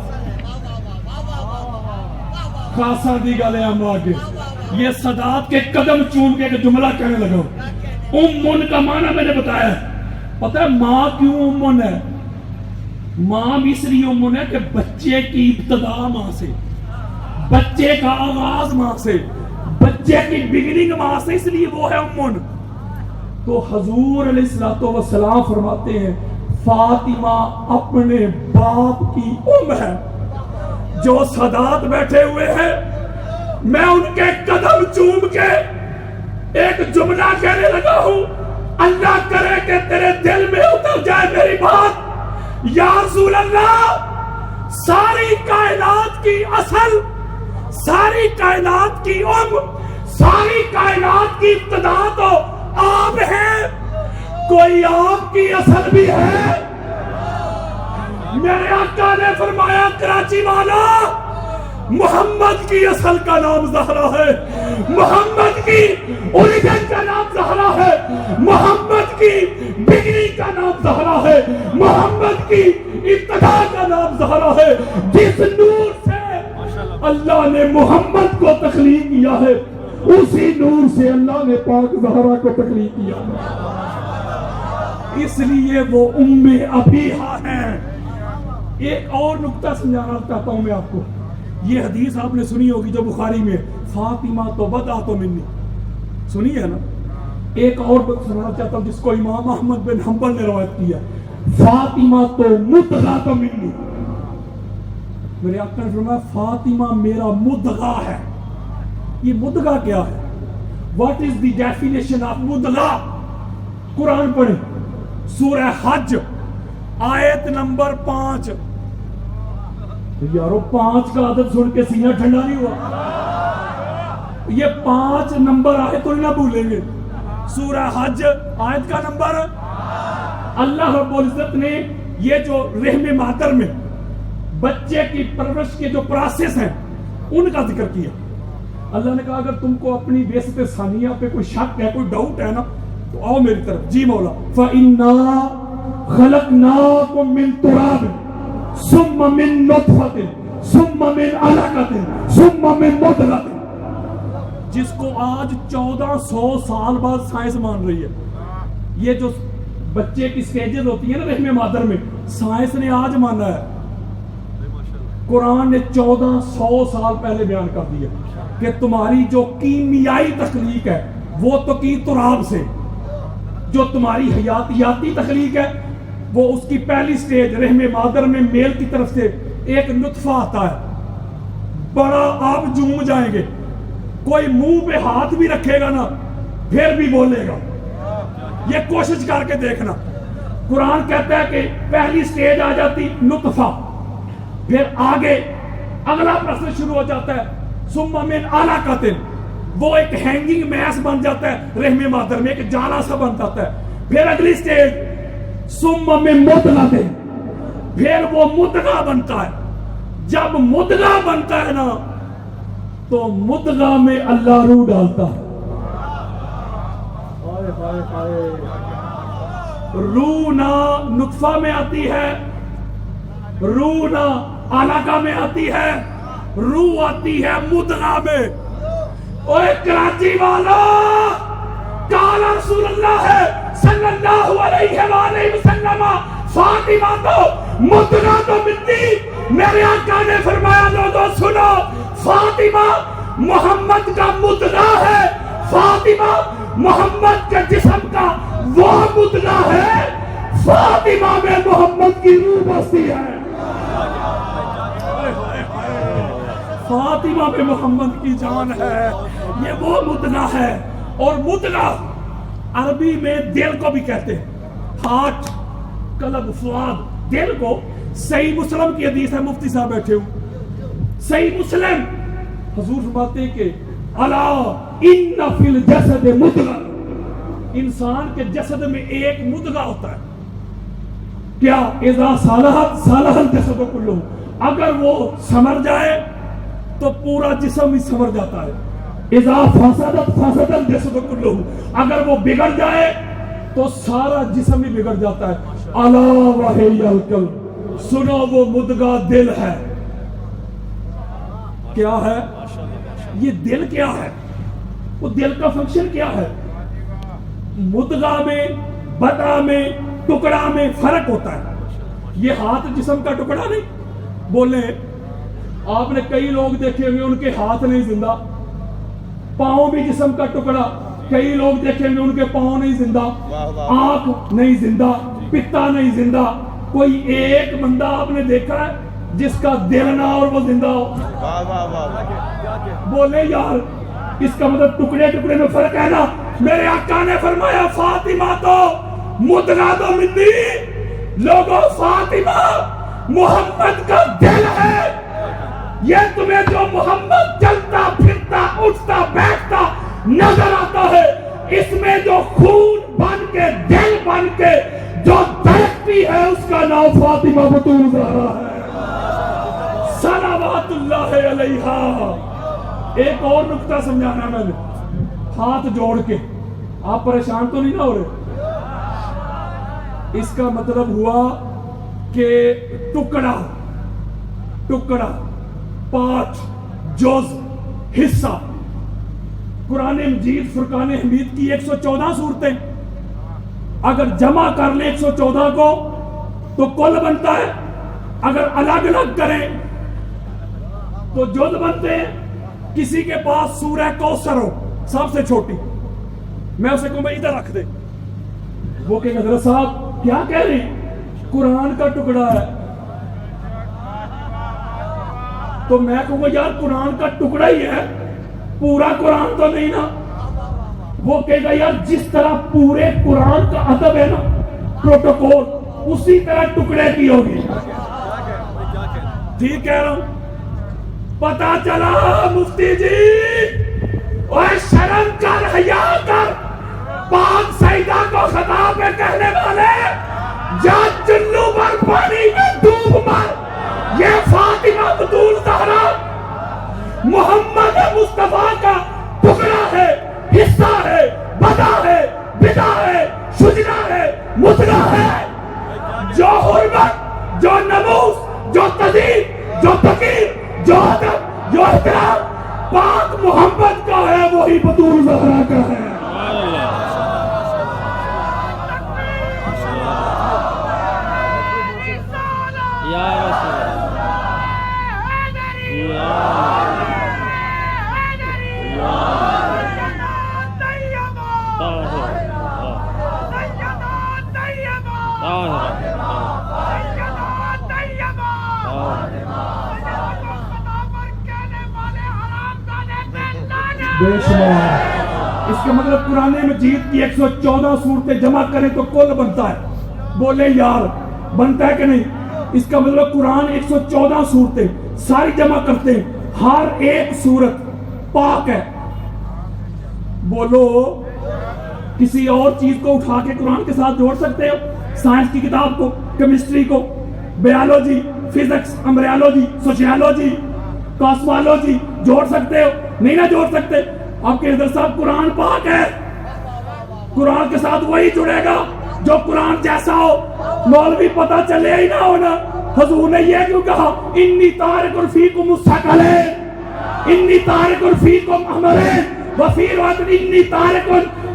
خاصا دی گالے ہم آگے یہ صدات کے قدم چوم کے ایک جملہ کہنے لگا. امن کا معنی میں نے بتایا. پتہ ہے ماں کیوں امن ہے؟ ماں بھی اس لیے امن ہے کہ بچے کی ابتدا ماں سے، بچے کا آغاز ماں سے، بچے کی بگننگ ماں سے، اس لیے وہ ہے امن. تو حضور علیہ الصلوۃ والسلام فرماتے ہیں فاطمہ اپنے باپ کی ام ہے. جو سادات بیٹھے ہوئے ہیں، میں ان کے قدم چوم کے ایک جملہ کہنے لگا ہوں. اللہ کرے کہ تیرے دل میں اتر جائے میری بات. یا رسول اللہ، ساری کائنات کی اصل، ساری کائنات کی ام، ساری کائنات کی ابتدا تو آپ ہیں. کوئی آپ کی اصل بھی ہے؟ میرے آقا نے فرمایا کراچی والا، محمد کی اصل کا نام زہرا ہے، محمد کی اوریجن کا نام زہرا ہے، محمد کی بگنی کا نام زہرا ہے، محمد کی ابتدا کا نام زہرا ہے. جس نور سے اللہ نے محمد کو تخلیق کیا ہے، اسی نور سے اللہ نے پاک زہرا کو تخلیق کیا. اس لیے وہ ام ابیہا ہیں. ایک اور نقطہ سمجھانا چاہتا ہوں میں آپ کو. یہ حدیث آپ نے سنی ہوگی جو بخاری میں، فاطمہ تو بدعت منی، سنی ہے نا. ایک اور بات سنانا چاہتا ہوں جس کو امام احمد بن حنبل نے روایت کیا. فاطمہ تو مدغہ تو منی، میرے آقا نے فرمایا فاطمہ میرا مدغہ ہے. یہ مدغہ کیا ہے؟ What is the definition of مدغہ؟ قرآن پڑھیں سورہ حج آیت نمبر 5. یارو 5 کا عدد سن کے سینہ ٹھنڈا نہیں ہوا؟ یہ 5 نمبر آیت تو نہ بھولیں گے. سورہ حج آیت کا نمبر. اللہ رب العزت نے یہ جو رحم مادر میں بچے کی پرورش کے جو پروسیس ہیں ان کا ذکر کیا. اللہ نے کہا اگر تم کو اپنی بیست ثانیہ پہ کوئی شک ہے، کوئی ڈاؤٹ ہے نا، تو آؤ میری طرف. جی مولا. فَإِنَّا خَلَقْنَاكُم مِّن تُرَابٍ ثُمَّ مِن نُطْفَةٍ ثُمَّ مِن عَلَقَةٍ ثُمَّ مِن مُضْغَةٍ، جس کو آج 1400 سال بعد سائنس مان رہی ہے. یہ جو بچے کی سٹیجز ہوتی ہیں نا رحم مادر میں، سائنس نے آج مانا ہے. قرآن نے 1400 سال پہلے بیان کر دیا کہ تمہاری جو کیمیائی تخلیق ہے وہ تو کی تراب سے، جو تمہاری حیاتیاتی تخلیق ہے وہ اس کی پہلی سٹیج رحم مادر میں میل کی طرف سے ایک نطفہ آتا ہے. بڑا آپ جوم جائیں گے، کوئی منہ پہ ہاتھ بھی رکھے گا نا پھر بھی بولے گا. یہ کوشش کر کے دیکھنا. قرآن کہتا ہے کہ پہلی سٹیج آ جاتی نطفہ، پھر آگے اگلا پروسیس شروع ہو جاتا ہے ثم من علاقۃ، وہ ایک ہینگنگ میس بن جاتا ہے رحم مادر میں، ایک جالا سا بن جاتا ہے. پھر اگلی سٹیج ثم من مضغۃ، پھر وہ مدغہ بنتا ہے. جب مدغہ بنتا ہے نا تو مدغہ میں اللہ روح ڈالتا ہے. روح نہ نطفہ میں آتی ہے، روح نہ علاقہ میں آتی ہے، روح آتی ہے مدغہ میں. اوے کراچی والا، قال رسول اللہ صلی اللہ علیہ وآلہ وسلم فاطمہ تو مدغہ تو منی. میرے آقا نے فرمایا لوگوں سنو، فاطمہ محمد کا مدغہ ہے، فاطمہ محمد کے جسم کا وہ مدغہ ہے، فاطمہ میں محمد کی روح بستی ہے. فاطمہ میں محمد کی جان ہے، یہ وہ مدغہ ہے. اور مدغہ عربی میں دل کو بھی کہتے ہیں، ہارٹ، قلب، فؤاد. دل کو صحیح مسلم کی حدیث ہے، مفتی صاحب بیٹھے ہوں، صحیح مسلم حضور فرماتے ہیں کہ الا ان فی الجسد مدغہ، انسان کے جسد میں ایک مدغہ ہوتا ہے. کیا اذا صالحت صالح الجسد کلہ، اگر وہ سمر جائے تو پورا جسم ہی سمر جاتا ہے. اذا فسدت فسد الجسد کلہ، اگر وہ بگڑ جائے تو سارا جسم ہی بگڑ جاتا ہے. الا وہی القلب، سنو وہ مدغہ دل ہے. کیا ہے یہ دل؟ کیا ہے وہ دل کا فنکشن کیا ہے؟ مدغہ میں، بدغہ میں، ٹکڑا میں فرق ہوتا ہے. یہ ہاتھ جسم کا ٹکڑا نہیں. بولے آپ نے کئی لوگ دیکھے ہوئے ان کے ہاتھ نہیں زندہ. پاؤں بھی جسم کا ٹکڑا، کئی لوگ دیکھے ہوئے ان کے پاؤں نہیں زندہ، آنکھ نہیں زندہ، پتا نہیں زندہ. کوئی ایک بندہ آپ نے دیکھا ہے جس کا دل نہ اور وہ زندہ ہو؟ بولے یار اس کا مطلب ٹکڑے ٹکڑے میں فرق ہے نا. میرے آقا نے فرمایا فاطمہ تو مدغہ تو منی. لوگوں فاطمہ محمد کا دل ہے. یہ تمہیں جو محمد چلتا پھرتا اٹھتا بیٹھتا نظر آتا ہے، اس میں جو خون بن کے دل بن کے جو دھڑکتی ہے اس کا نام فاطمہ بطول زہرا ہے صلوات اللہ علیہا. ایک اور نقطہ سمجھانا میں نے ہاتھ جوڑ کے، آپ پریشان تو نہیں نہ ہو رہے. اس کا مطلب ہوا کہ ٹکڑا ٹکڑا، پارٹ، جز، حصہ. قرآن مجید فرقان حمید کی 114 صورتیں اگر جمع کر لیں 114 کو تو کل بنتا ہے. اگر الگ الگ کریں تو جز بنتے ہیں. کسی کے پاس سورہ کوثر ہو سب سے چھوٹی، میں اسے کہوں میں ادھر رکھ دے، وہ کہ حضرت صاحب کیا کہہ رہے ہیں؟ قرآن کا ٹکڑا ہے. تو میں کہوں گا یار قرآن کا ٹکڑا ہی ہے, پورا قرآن تو نہیں نا. وہ کہے گا یار جس طرح پورے قرآن کا ادب ہے نا, پروٹوکول, اسی طرح ٹکڑے کی ہوگی. ٹھیک کہہ رہا ہوں. پتا چلا مفتی جی, اوے شرم کر, حیا کر, پاک سیدہ کو خطاب میں کہنے والے جا چلو پر پانی میں ڈوب مر. یہ فاطمہ بطول زہرا محمد مصطفیٰ کا ٹکڑا ہے, حصہ ہے, بدا ہے, بدا ہے, شجرا ہے, مدغا ہے. جو حرمت, جو نموز, جو تذیب, جو تقیر, جو ادب, جو احترام پاک محمد کا ہے, وہی بطول زہرا کا ہے. بے شمار. اس کا مطلب قرآن مجید کی 114 صورتیں جمع کریں تو کل بنتا ہے. بولے یار بنتا ہے کہ نہیں؟ اس کا مطلب قرآن 114 صورتیں ساری جمع کرتے ہیں, ہر ایک صورت پاک ہے. بولو کسی اور چیز کو اٹھا کے قرآن کے ساتھ جوڑ سکتے ہو؟ سائنس کی کتاب کو, کیمسٹری کو, بیالوجی, فزکس, امبریالوجی, سوشیالوجی, کاسمالوجی جوڑ سکتے ہو؟ نہیں نہ جوڑ سکتے. آپ کے حضرت صاحب قرآن پاک ہے, قرآن کے ساتھ وہی جڑے گا جو قرآن جیسا ہو. مولوی پتہ چلے ہی نہ ہونا. حضور نے یہ کیوں کہا انی تارک فیکم الثقلین, انی تارک فیکم امرین, وفی روایت انی تارک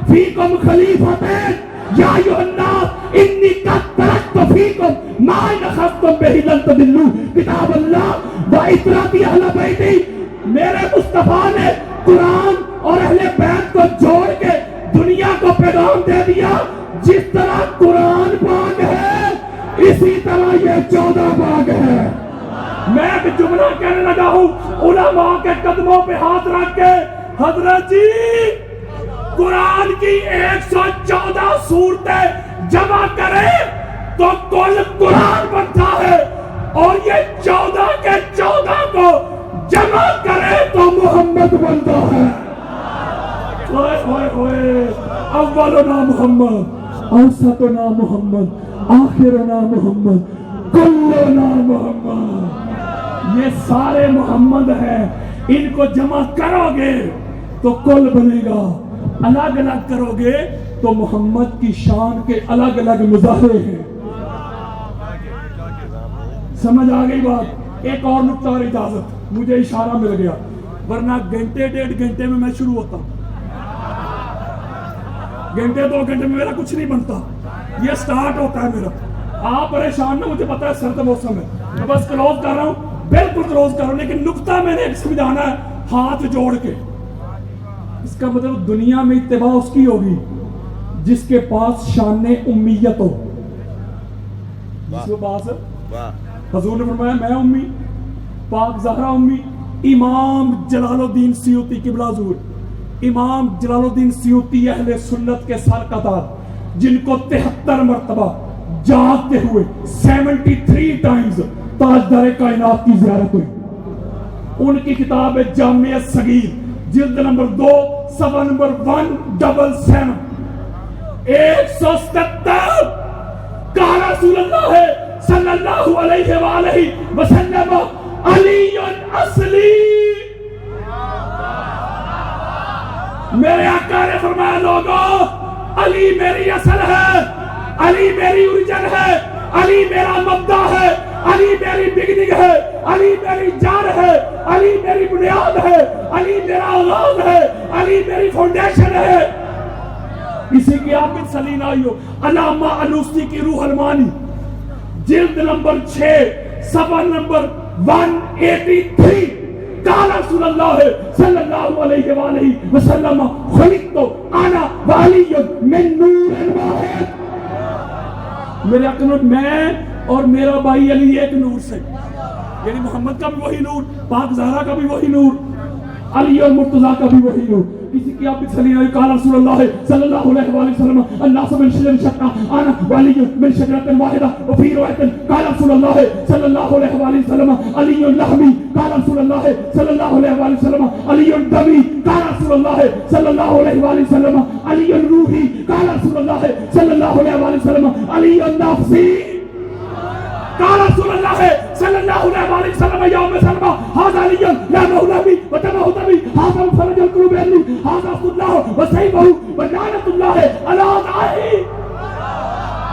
فیکم خلیفتین, یا ایھا الناس انی قد ترکت فیکم ما ان اخذتم بہ لن تضلوا کتاب اللہ و اطاعت اہل بیتی. میرے مصطفیٰ نے قرآن اور اہل بیت کو جوڑ کے دنیا کو پیغام دے دیا. جس طرح قرآن پاک ہے اسی طرح یہ 14 پاک ہے. میں ایک جملہ کہنے لگا ہوں, علماء کے قدموں پہ ہاتھ رکھ کے, حضرت جی قرآن کی 114 صورتیں جمع کریں تو کل قرآن بنتا ہے, اور یہ 14 کے 14 کو جمع کرے تو محمد بنتا ہے. ہوئے ہوئے ہوئے, اولنا محمد, اوسطنا محمد, آخرنا محمد, کلنا محمد. یہ سارے محمد ہیں. ان کو جمع کرو گے تو کل بنے گا, الگ الگ کرو گے تو محمد کی شان کے الگ الگ مظاہرے ہیں. سمجھ آ گئی بات؟ ایک اور نقطہ اور اجازت, مجھے اشارہ مل گیا, ورنہ گھنٹے 1.5 گھنٹے میں شروع ہوتا, گھنٹے 2 گھنٹے میں میرا کچھ نہیں بنتا. یہ سٹارٹ ہوتا ہے میرا. آپ پریشان نہ, مجھے پتا ہے سرد موسم ہے, میں بس کلوز کر رہا ہوں, بالکل کلوز کر رہا ہوں, لیکن نقطہ میں نے ایک سمجھانا ہے ہاتھ جوڑ کے. اس کا مطلب دنیا میں اتباع اس کی ہوگی جس کے پاس شان امیت ہو. جس کے پاس حضور نے فرمایا میں امی, پاک زہرا امی. امام جلال الدین سیوطی قبلہ حضور, امام جلال الدین سیوطی اہل سنت کے سرکردار, جن کو 73 مرتبہ جاگتے ہوئے 73 ٹائمز تاجدار کائنات کی زیارت ہوئی. ان کی کتاب ہے جامع الصغیر, جلد نمبر 2, صفحہ نمبر 177. 177 قال رسول اللہ صلی اللہ علیہ وآلہ وسلم علی اصلی. میرے آقا نے فرمایا لوگوں, علی میری اصل ہے, علی میری اوریجن ہے, علی میرا مبدا ہے, علی میری بگننگ ہے, علی میری جان ہے, علی میری بنیاد ہے, علی میرا آغاز ہے, علی میری فاؤنڈیشن ہے. اسی کی آپ کی سلین آئی ہو. علامہ علوسی کی روح المانی, جلد نمبر 6, صفحہ نمبر 183. قال رسول اللہ صلی اللہ علیہ وآلہ وسلم خلقت انا وعلی من نور واحد. میرے اکنوٹ میں اور میرا بھائی علی ایک نور سے، یعنی محمد کا بھی وہی نور، پاک زہرا کا بھی وہی نور، علی اور مرتضیٰ کا بھی وہی نور. کسی کی آپ بچھلی نہیں. قال رسول اللہ صلی اللہ علیہ وآلہ وسلم الناس من شجر شتى انا وعلي من شجرة واحدة. وفي رواية قال رسول الله صلى الله عليه وآلہ وسلم علي لحمي. قال رسول الله صلى الله عليه وآلہ وسلم علي دمي. قال رسول الله صلى الله عليه وآلہ وسلم علي روحي. قال رسول الله صلى الله عليه وآلہ وسلم علي نفسي. قال رسول الله صلى الله عليه وآلہ وسلم يوم سلمى هذا علي لا مولى بي وتمه دمي هذا فرج القلوب عني هذا عبد الله وسيفه ولعنة الله على أعدائه.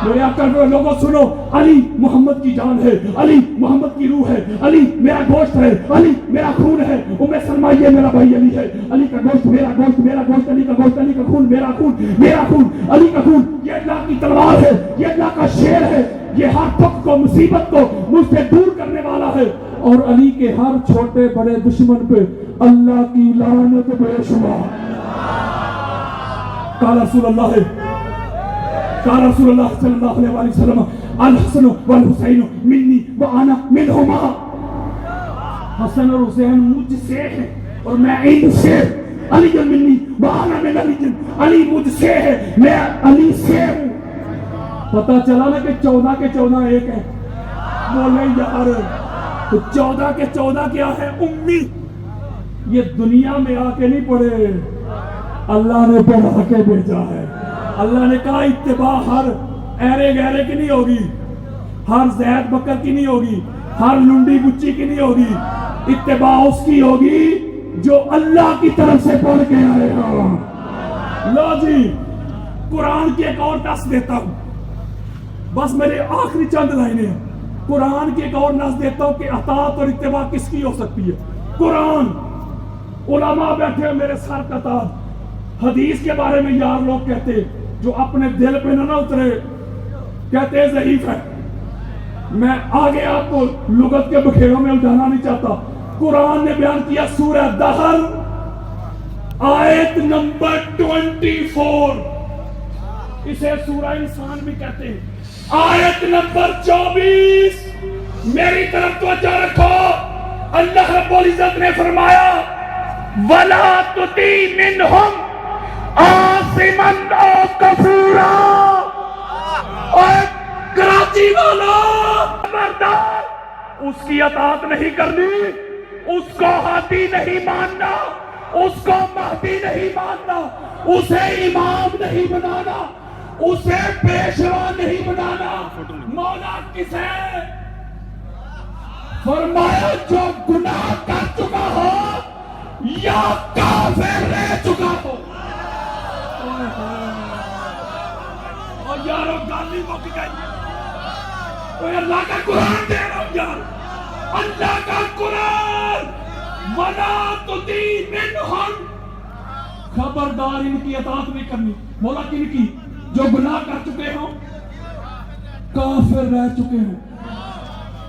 میرے آقا کے لوگوں سنو، علی محمد کی جان ہے، علی محمد کی روح ہے، علی میرا گوشت ہے، علی میرا خون ہے. ام سلمہ یہ میرا بھائی علی ہے، علی کا گوشت میرا گوشت، میرا گوشت علی کا گوشت، علی کا خون میرا خون، میرا خون علی کا خون. یہ اللہ کی تلوار ہے، یہ اللہ کا شیر ہے، یہ ہر دکھ کو مصیبت کو مجھ سے دور کرنے والا ہے. اور علی کے ہر چھوٹے بڑے دشمن پہ اللہ کی لعنت بے شمار. قال رسول اللہ قال رسول اللہ صلی اللہ علیہ وآلہ وسلم الحسن والحسین منی وانا منہما. حسن اور حسین مجھ سے ہیں اور میں ان سے. علی منی وانا من علی، علی مجھ سے ہے میں علی سے ہوں. پتہ چلا نا کہ 14 کے 14 ایک ہے. بولے یار 14 کے 14 کیا ہے؟ امی. یہ دنیا میں آ کے نہیں پڑھے، اللہ نے پڑھا کے بھیجا ہے. اللہ نے کہا اتباع ہر ایرے گہرے کی نہیں ہوگی، ہر زید بکر کی نہیں ہوگی، ہر لنڈی بچی کی نہیں ہوگی. اتباع اس کی ہوگی جو اللہ کی طرف سے پڑھ کے آئے گا. لو جی قرآن کی ایک اور ٹس دیتا ہوں، بس میرے آخری چند لائنیں ہیں. قرآن کی ایک اور نس دیتا ہوں کہ اطاعت اور اتباع کس کی ہو سکتی ہے. قرآن، علماء بیٹھے ہیں میرے سر کا تاج. حدیث کے بارے میں یار لوگ کہتے جو اپنے دل پہ نہ اترے، کہتے ضعیف ہے. میں آگے آپ کو لغت کے بکھیروں میں الجھانا نہیں چاہتا. قرآن نے بیان کیا سورہ دہر آیت نمبر 24، اسے سورہ انسان بھی کہتے ہیں. آیت نمبر 24 میری طرف توجہ رکھو. اللہ رب العزت نے فرمایا وَلَا تُطِعْ مِنْهُمْ آثِمًا أَوْ كَفُورًا. اور کراچی والا خبردار، اس کی اطاعت نہیں کرنی، اس کو ہادی نہیں ماننا، اس کو مہدی نہیں ماننا، اسے امام نہیں بنانا، اسے پیشوا نہیں بنانا. مولا کسے فرمایا جو گناہ کر چکا ہو یا کافر رہ چکا ہو. اور یارو گالی مک گئی. تو اللہ کا قرآن دے رہا ہوں یار، اللہ کا قرآن. وَلَا تُطِعْ مِنْهُمْ، خبردار ان کی اطاعت نہیں کرنی. مولا کن کی؟ جو گناہ کر چکے ہوں، کافر رہ چکے ہوں.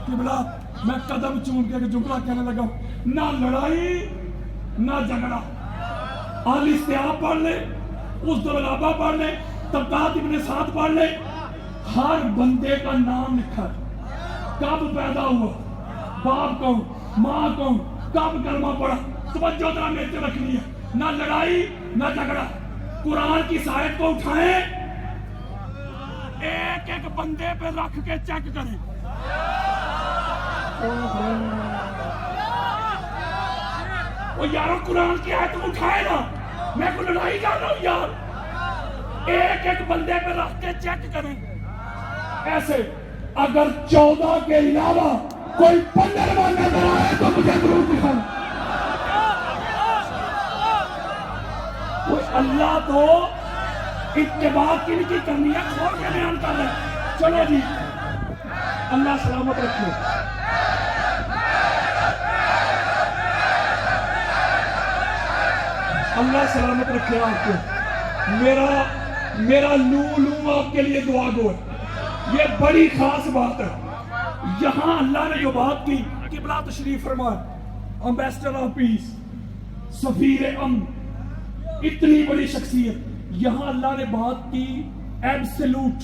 قبلہ میں قدم چوم کے جملہ کہنے لگا، نہ لڑائی نہ جھگڑا. آل استیاب پڑھ لے، اس دلغابہ پڑھ لے، طبقات ابن سعد پڑھ لے. ہر بندے کا نام لکھا ہے، کب پیدا ہوا، باپ کون، ماں کون، کب کلمہ پڑھا. توجہ ذرا میرے سے رکھنی ہے. نہ لڑائی نہ جھگڑا. قرآن کی آیت کو اٹھائیں، ایک ایک بندے پہ رکھ کے چیک کریں. وہ یارو قرآن کی آیت اٹھائے نا، میں کو لڑائی کر رہا ہوں یار. ایک ایک بندے پہ رکھ کے چیک کریں. ایسے اگر 14 کے علاوہ کوئی 15واں نظر آئے تو مجھے ضرور دکھانا. اللہ تو اتباع کن کی کرنی ہے کھول کے بیان کر رہے ہیں. چلو جی اللہ سلامت رکھے. اللہ سلامت رکھے آپ کو. میرا لولو آپ کے لیے دعا گو ہے. یہ بڑی خاص بات ہے. یہاں اللہ نے جو بات کی، قبلہ تشریف فرمائے، امبیسڈر آف پیس، سفیر امن، اتنی بڑی شخصیت. یہاں اللہ نے بات کی ایبسلوٹ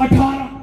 18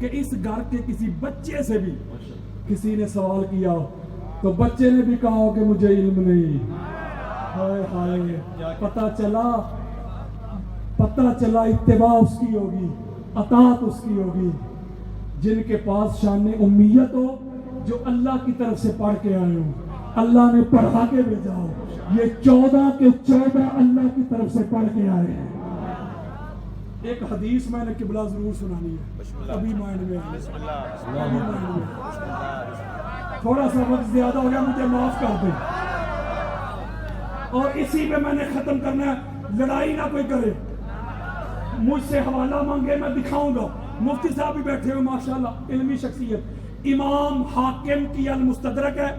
کہ اس گھر کے کسی بچے سے بھی کسی نے سوال کیا تو بچے نے بھی کہا کہ مجھے علم نہیں. ہائے ہائے پتہ چلا اتباع اس کی ہوگی, اطاعت اس کی ہوگی. جن کے پاس شان امیت ہو, جو اللہ کی طرف سے پڑھ کے آئے ہو, اللہ نے پڑھا کے بھیجا ہو. یہ 14 کے 14 اللہ کی طرف سے پڑھ کے آئے ہیں. ایک حدیث میں نے قبلہ ضرور سنانی ہے, ابھی مائنڈ میں تھوڑا سا وقت زیادہ ہو گیا, مجھے معاف کر دیں. اور اسی پہ میں نے ختم کرنا ہے, لڑائی نہ کوئی کرے, مجھ سے حوالہ مانگے میں دکھاؤں گا. مفتی صاحب بھی بیٹھے ہوئے ماشاءاللہ, علمی شخصیت. امام حاکم کی المستدرک ہے,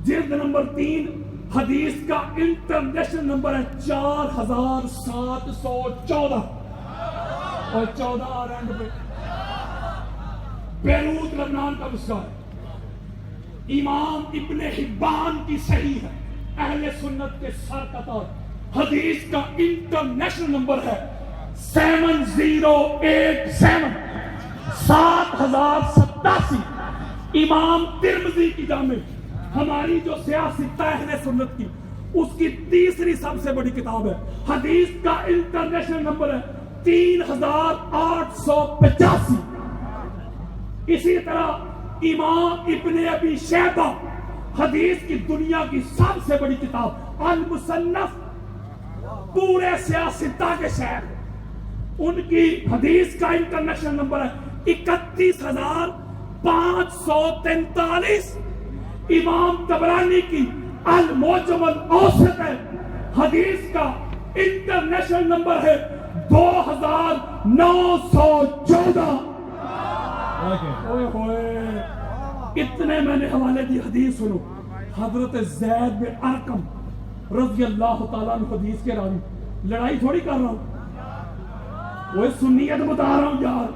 جلد نمبر 3, حدیث کا انٹرنیشنل نمبر ہے 4714 اور 14 رینڈ پہ, بیروت لبنان کا نسخہ ہے. امام ابن حبان کی صحیح ہے, اہل سنت کے سر قطار. حدیث کا انٹرنیشنل نمبر ہے 7087 7087. امام ترمذی کی جامع, ہماری جو سیاست اہل سنت کی, اس کی تیسری سب سے بڑی کتاب ہے. حدیث کا انٹرنیشنل نمبر ہے 3885. اسی طرح امام ابن ابی شیبہ, حدیث کی دنیا کی سب سے بڑی کتاب المصنف, پورے سیاستہ کے شہر, ان کی حدیث کا انٹرنیشنل نمبر ہے 31543. امام طبرانی کی المعجم الاوسط ہے, حدیث کا انٹرنیشنل نمبر ہے 2914. اتنے میں نے حوالے دی. حدیث سنو, حضرت زید بن ارقم رضی اللہ تعالیٰ عنہ حدیث کے راوی. لڑائی تھوڑی کر رہا ہوں, وہ سنیت بتا رہا ہوں یار.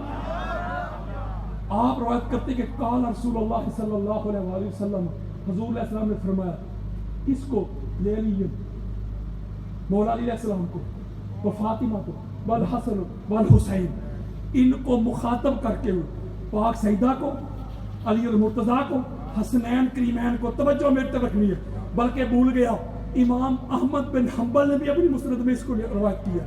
آپ روایت کرتے کہ قال رسول اللہ صلی اللہ علیہ وسلم, حضور علیہ السلام نے فرمایا, اس کو لے لیجیے, مولا علی علیہ السلام کو, و فاطمہ کو, والحسن والحسین, ان کو مخاطب کر کے پاک سیدہ کو, علی المرتضیٰ کو, حسنین کریمین کو. توجہ میرے طرف رکھنی ہے, بلکہ بھول گیا, امام احمد بن حنبل نے بھی اپنی مسند میں اس کو روایت کیا.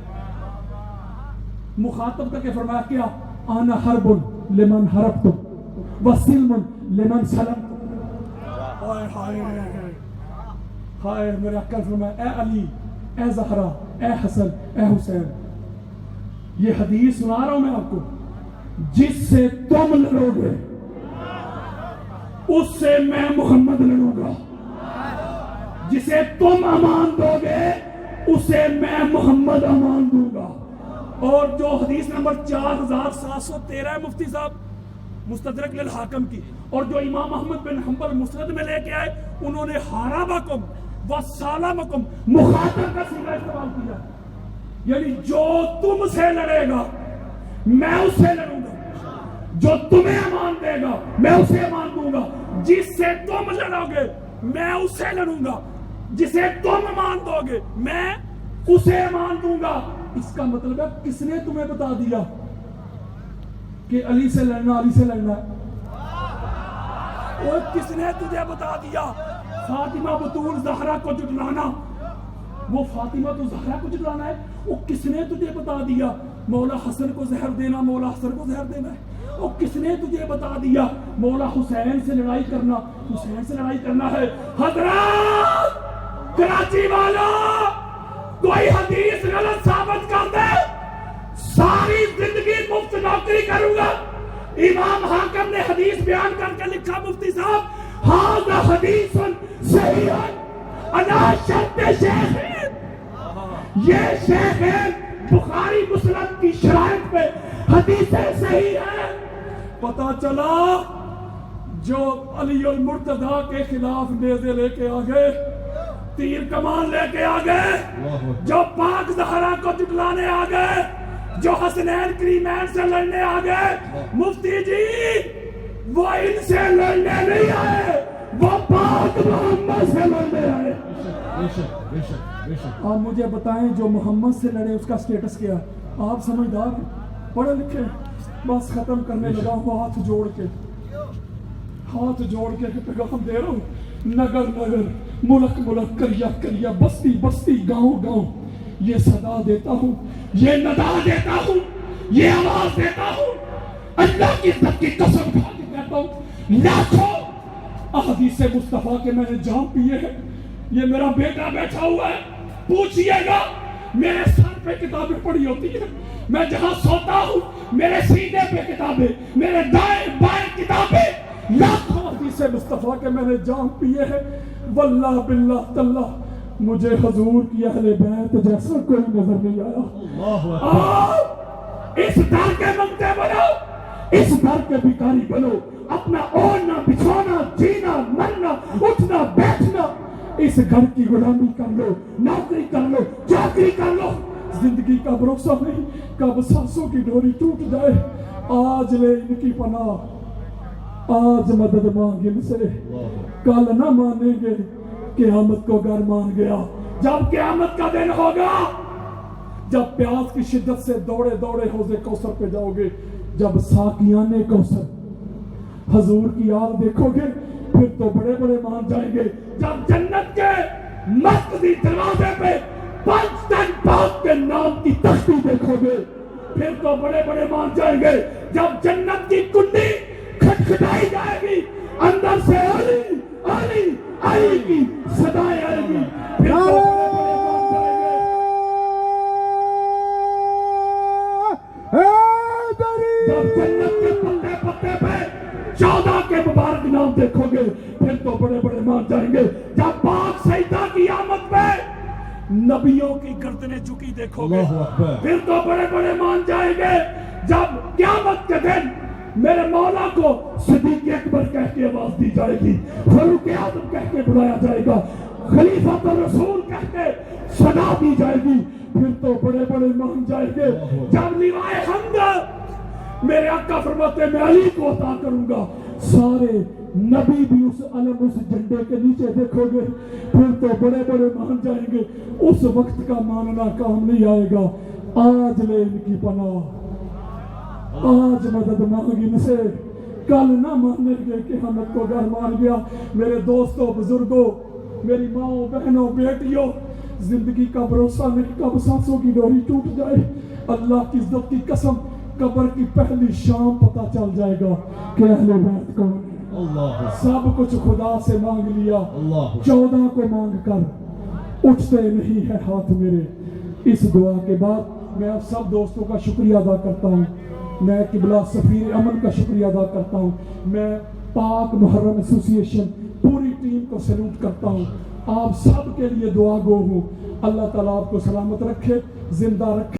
مخاطب کر کے فرمایا کیا, انا حرب لمن حربتم وسلم لمن سلمتم. ہائے میرے اکل فرمایا, اے علی, اے زہرا, اے حسن, اے حسین, یہ حدیث سنا رہا ہوں میں آپ کو, جس سے تم لڑو گے اس سے میں محمد لڑوں گا, جسے تم امان دو گے اسے میں محمد امان دوں گا. اور جو حدیث نمبر 4713 ہے مفتی صاحب مستدرک للحاکم کی, اور جو امام احمد بن حنبل مسند میں لے کے آئے, انہوں نے حاربکم وسالمکم مخاطب کا صیغہ استعمال کیا. یعنی جو تم سے لڑے گا میں اس سے لڑوں گا, جو تمہیں امان دے گا میں اسے امان دوں گا, جس سے تم لڑو گے میں اس سے لڑوں گا, جسے تم امان دو گے میں اسے امان دوں گا. اس کا مطلب ہے کس نے تمہیں بتا دیا کہ علی سے لڑنا, علی سے لڑنا ہے؟ اور کس نے تجھے بتا دیا فاطمہ بطول زہرا کو جھٹلانا؟ وہ فاطمہ تو زہرا کو جھٹلانا ہے. وہ کس نے تجھے بتا دیا مولا حسن کو زہر دینا, مولا حسن کو زہر دینا ہے؟ وہ کس نے تجھے بتا دیا مولا حسین سے لڑائی کرنا, حسین سے لڑائی کرنا ہے؟ حضرات کراچی والا, کوئی حدیث غلط ثابت کر دے ساری زندگی مفت نوکری کروں گا. امام حاکم نے حدیث بیان کر کے لکھا مفتی صاحب, ھذا حدیث صحیح علی شرط شیخین, یہ شیخین بخاری مسلم کی شرائط پہ حدیثیں صحیح ہیں. پتا چلا جو علی المرتضیٰ کے خلاف نیزے لے کے آ گئے, تیر کمان لے کے آ گئے, جو پاک زہرا کو جھٹلانے آ گئے, جو حسنین کریمین سے لڑنے آ گئے, مفتی جی وہ ان سے لڑنے نہیں آئے, وہ پاک محمد سے لڑنے آئے. آپ مجھے بتائیں جو محمد سے لڑے اس کا سٹیٹس کیا؟ آپ سمجھدار پڑھے لکھے بس ختم کرنے لگا ہوں ہاتھ جوڑ کے پیغام دے رہا ہوں. نگر نگر، ملک ملک، کریا کریا، بستی بستی، گاؤں گاؤں، یہ صدا دیتا ہوں، یہ ندا دیتا ہوں، یہ آواز دیتا ہوں. اللہ کی عزت کی قسم کھا کے کہتا ہوں، لاکھوں احادیث مصطفیٰ کے میں نے جام پیے ہیں. یہ میرا بیٹا بیٹھا ہوا ہے، پوچھئے گا، میرے سر پہ کتابیں پڑھی ہوتی ہیں، میں جہاں سوتا ہوں میرے سینے پہ کتابیں، میرے دائیں بائیں کتابیں، لاکھوں حدیث مصطفیٰ کے میں نے جام پیے ہیں. واللہ باللہ تاللہ مجھے حضور کی اہل بیت جیسا کوئی نظر نہیں آیا. آؤ اس در کے منگتے بنو، اس در کے بھکاری بنو. اپنا اوڑھنا بچھونا، جینا مرنا، اٹھنا بیٹھنا اس گھر کی غلامی کر لو، نوکری کر لو، چاکری کر لو. زندگی کا بھروسہ نہیں کب سانسوں کی ڈوری ٹوٹ جائے. آج لے ان کی پناہ، آج مدد مانگ ان سے، کل نہ مانیں گے. قیامت کو گر مان گیا. جب قیامت کا دن ہوگا، جب پیاس کی شدت سے دوڑے دوڑے حوض کوثر پہ جاؤ گے، جب ساقیان کوثر حضور کی یاد دیکھو گے، پھر تو بڑے بڑے مان جائیں گے. جب جنت کے مرکزی دروازے پہ 5 ٹن پاک کے نام کی تختی دیکھو گے، پھر تو بڑے بڑے مان جائیں گے. جب جنت کی کنڈی کھٹکھٹائی جائے گی، اندر سے علی علی علی کی صدائیں آئے گی، پھر تو بڑے بڑے مان جائیں گے. جب جنت کے پتے پتے پہ 14 کے مبارک نام دیکھو گے، پھر تو بڑے بڑے مان جائیں گے. جب پاک سیدہ کی آمد پہ نبیوں کی گردنیں جھکی دیکھو گے، پھر تو بڑے بڑے مان جائیں گے. جب قیامت کے دن میرے مولا کو صدیق اکبر کہہ کے آواز دی جائے گی، فاروق اعظم کہہ کے بلایا جائے گا، خلیفۃ الرسول کہہ کے صدا دی جائے گی، پھر تو بڑے بڑے مان جائیں گے. جب لیوائے حمد میرے آقا فرماتے ہیں میں علی کو عطا کروں گا، سارے نبی بھی اس علم اس جھنڈے کے نیچے دیکھو گے، پھر تو بڑے بڑے مان جائیں گے. اس وقت کا ماننا کام نہیں آئے گا. آج لے ان کی پناہ، آج مدد مانگ ان سے، کل نہ مانیں گے کہ قیامت کو گر مان گیا. میرے دوستوں، بزرگوں، میری ماں بہنوں، بیٹیوں، زندگی کا بھروسہ نہیں کب سانسوں کی ڈوری ٹوٹ جائے. اللہ کی عزت کی قسم، قبر کی پہلی شام پتہ چل جائے گا کہ اہل بیت کون ہے. سب کچھ خدا سے مانگ لیا، 14 کو مانگ کر اٹھتے نہیں ہے ہاتھ میرے. اس دعا کے بعد میں آپ سب دوستوں کا شکریہ ادا کرتا ہوں. میں قبلہ سفیر امن کا شکریہ ادا کرتا ہوں. میں پاک محرم ایسوسی ایشن پوری ٹیم کو سیلوٹ کرتا ہوں. آپ سب کے لیے دعا گو ہوں. اللہ تعالیٰ آپ کو سلامت رکھے، زندہ رکھے.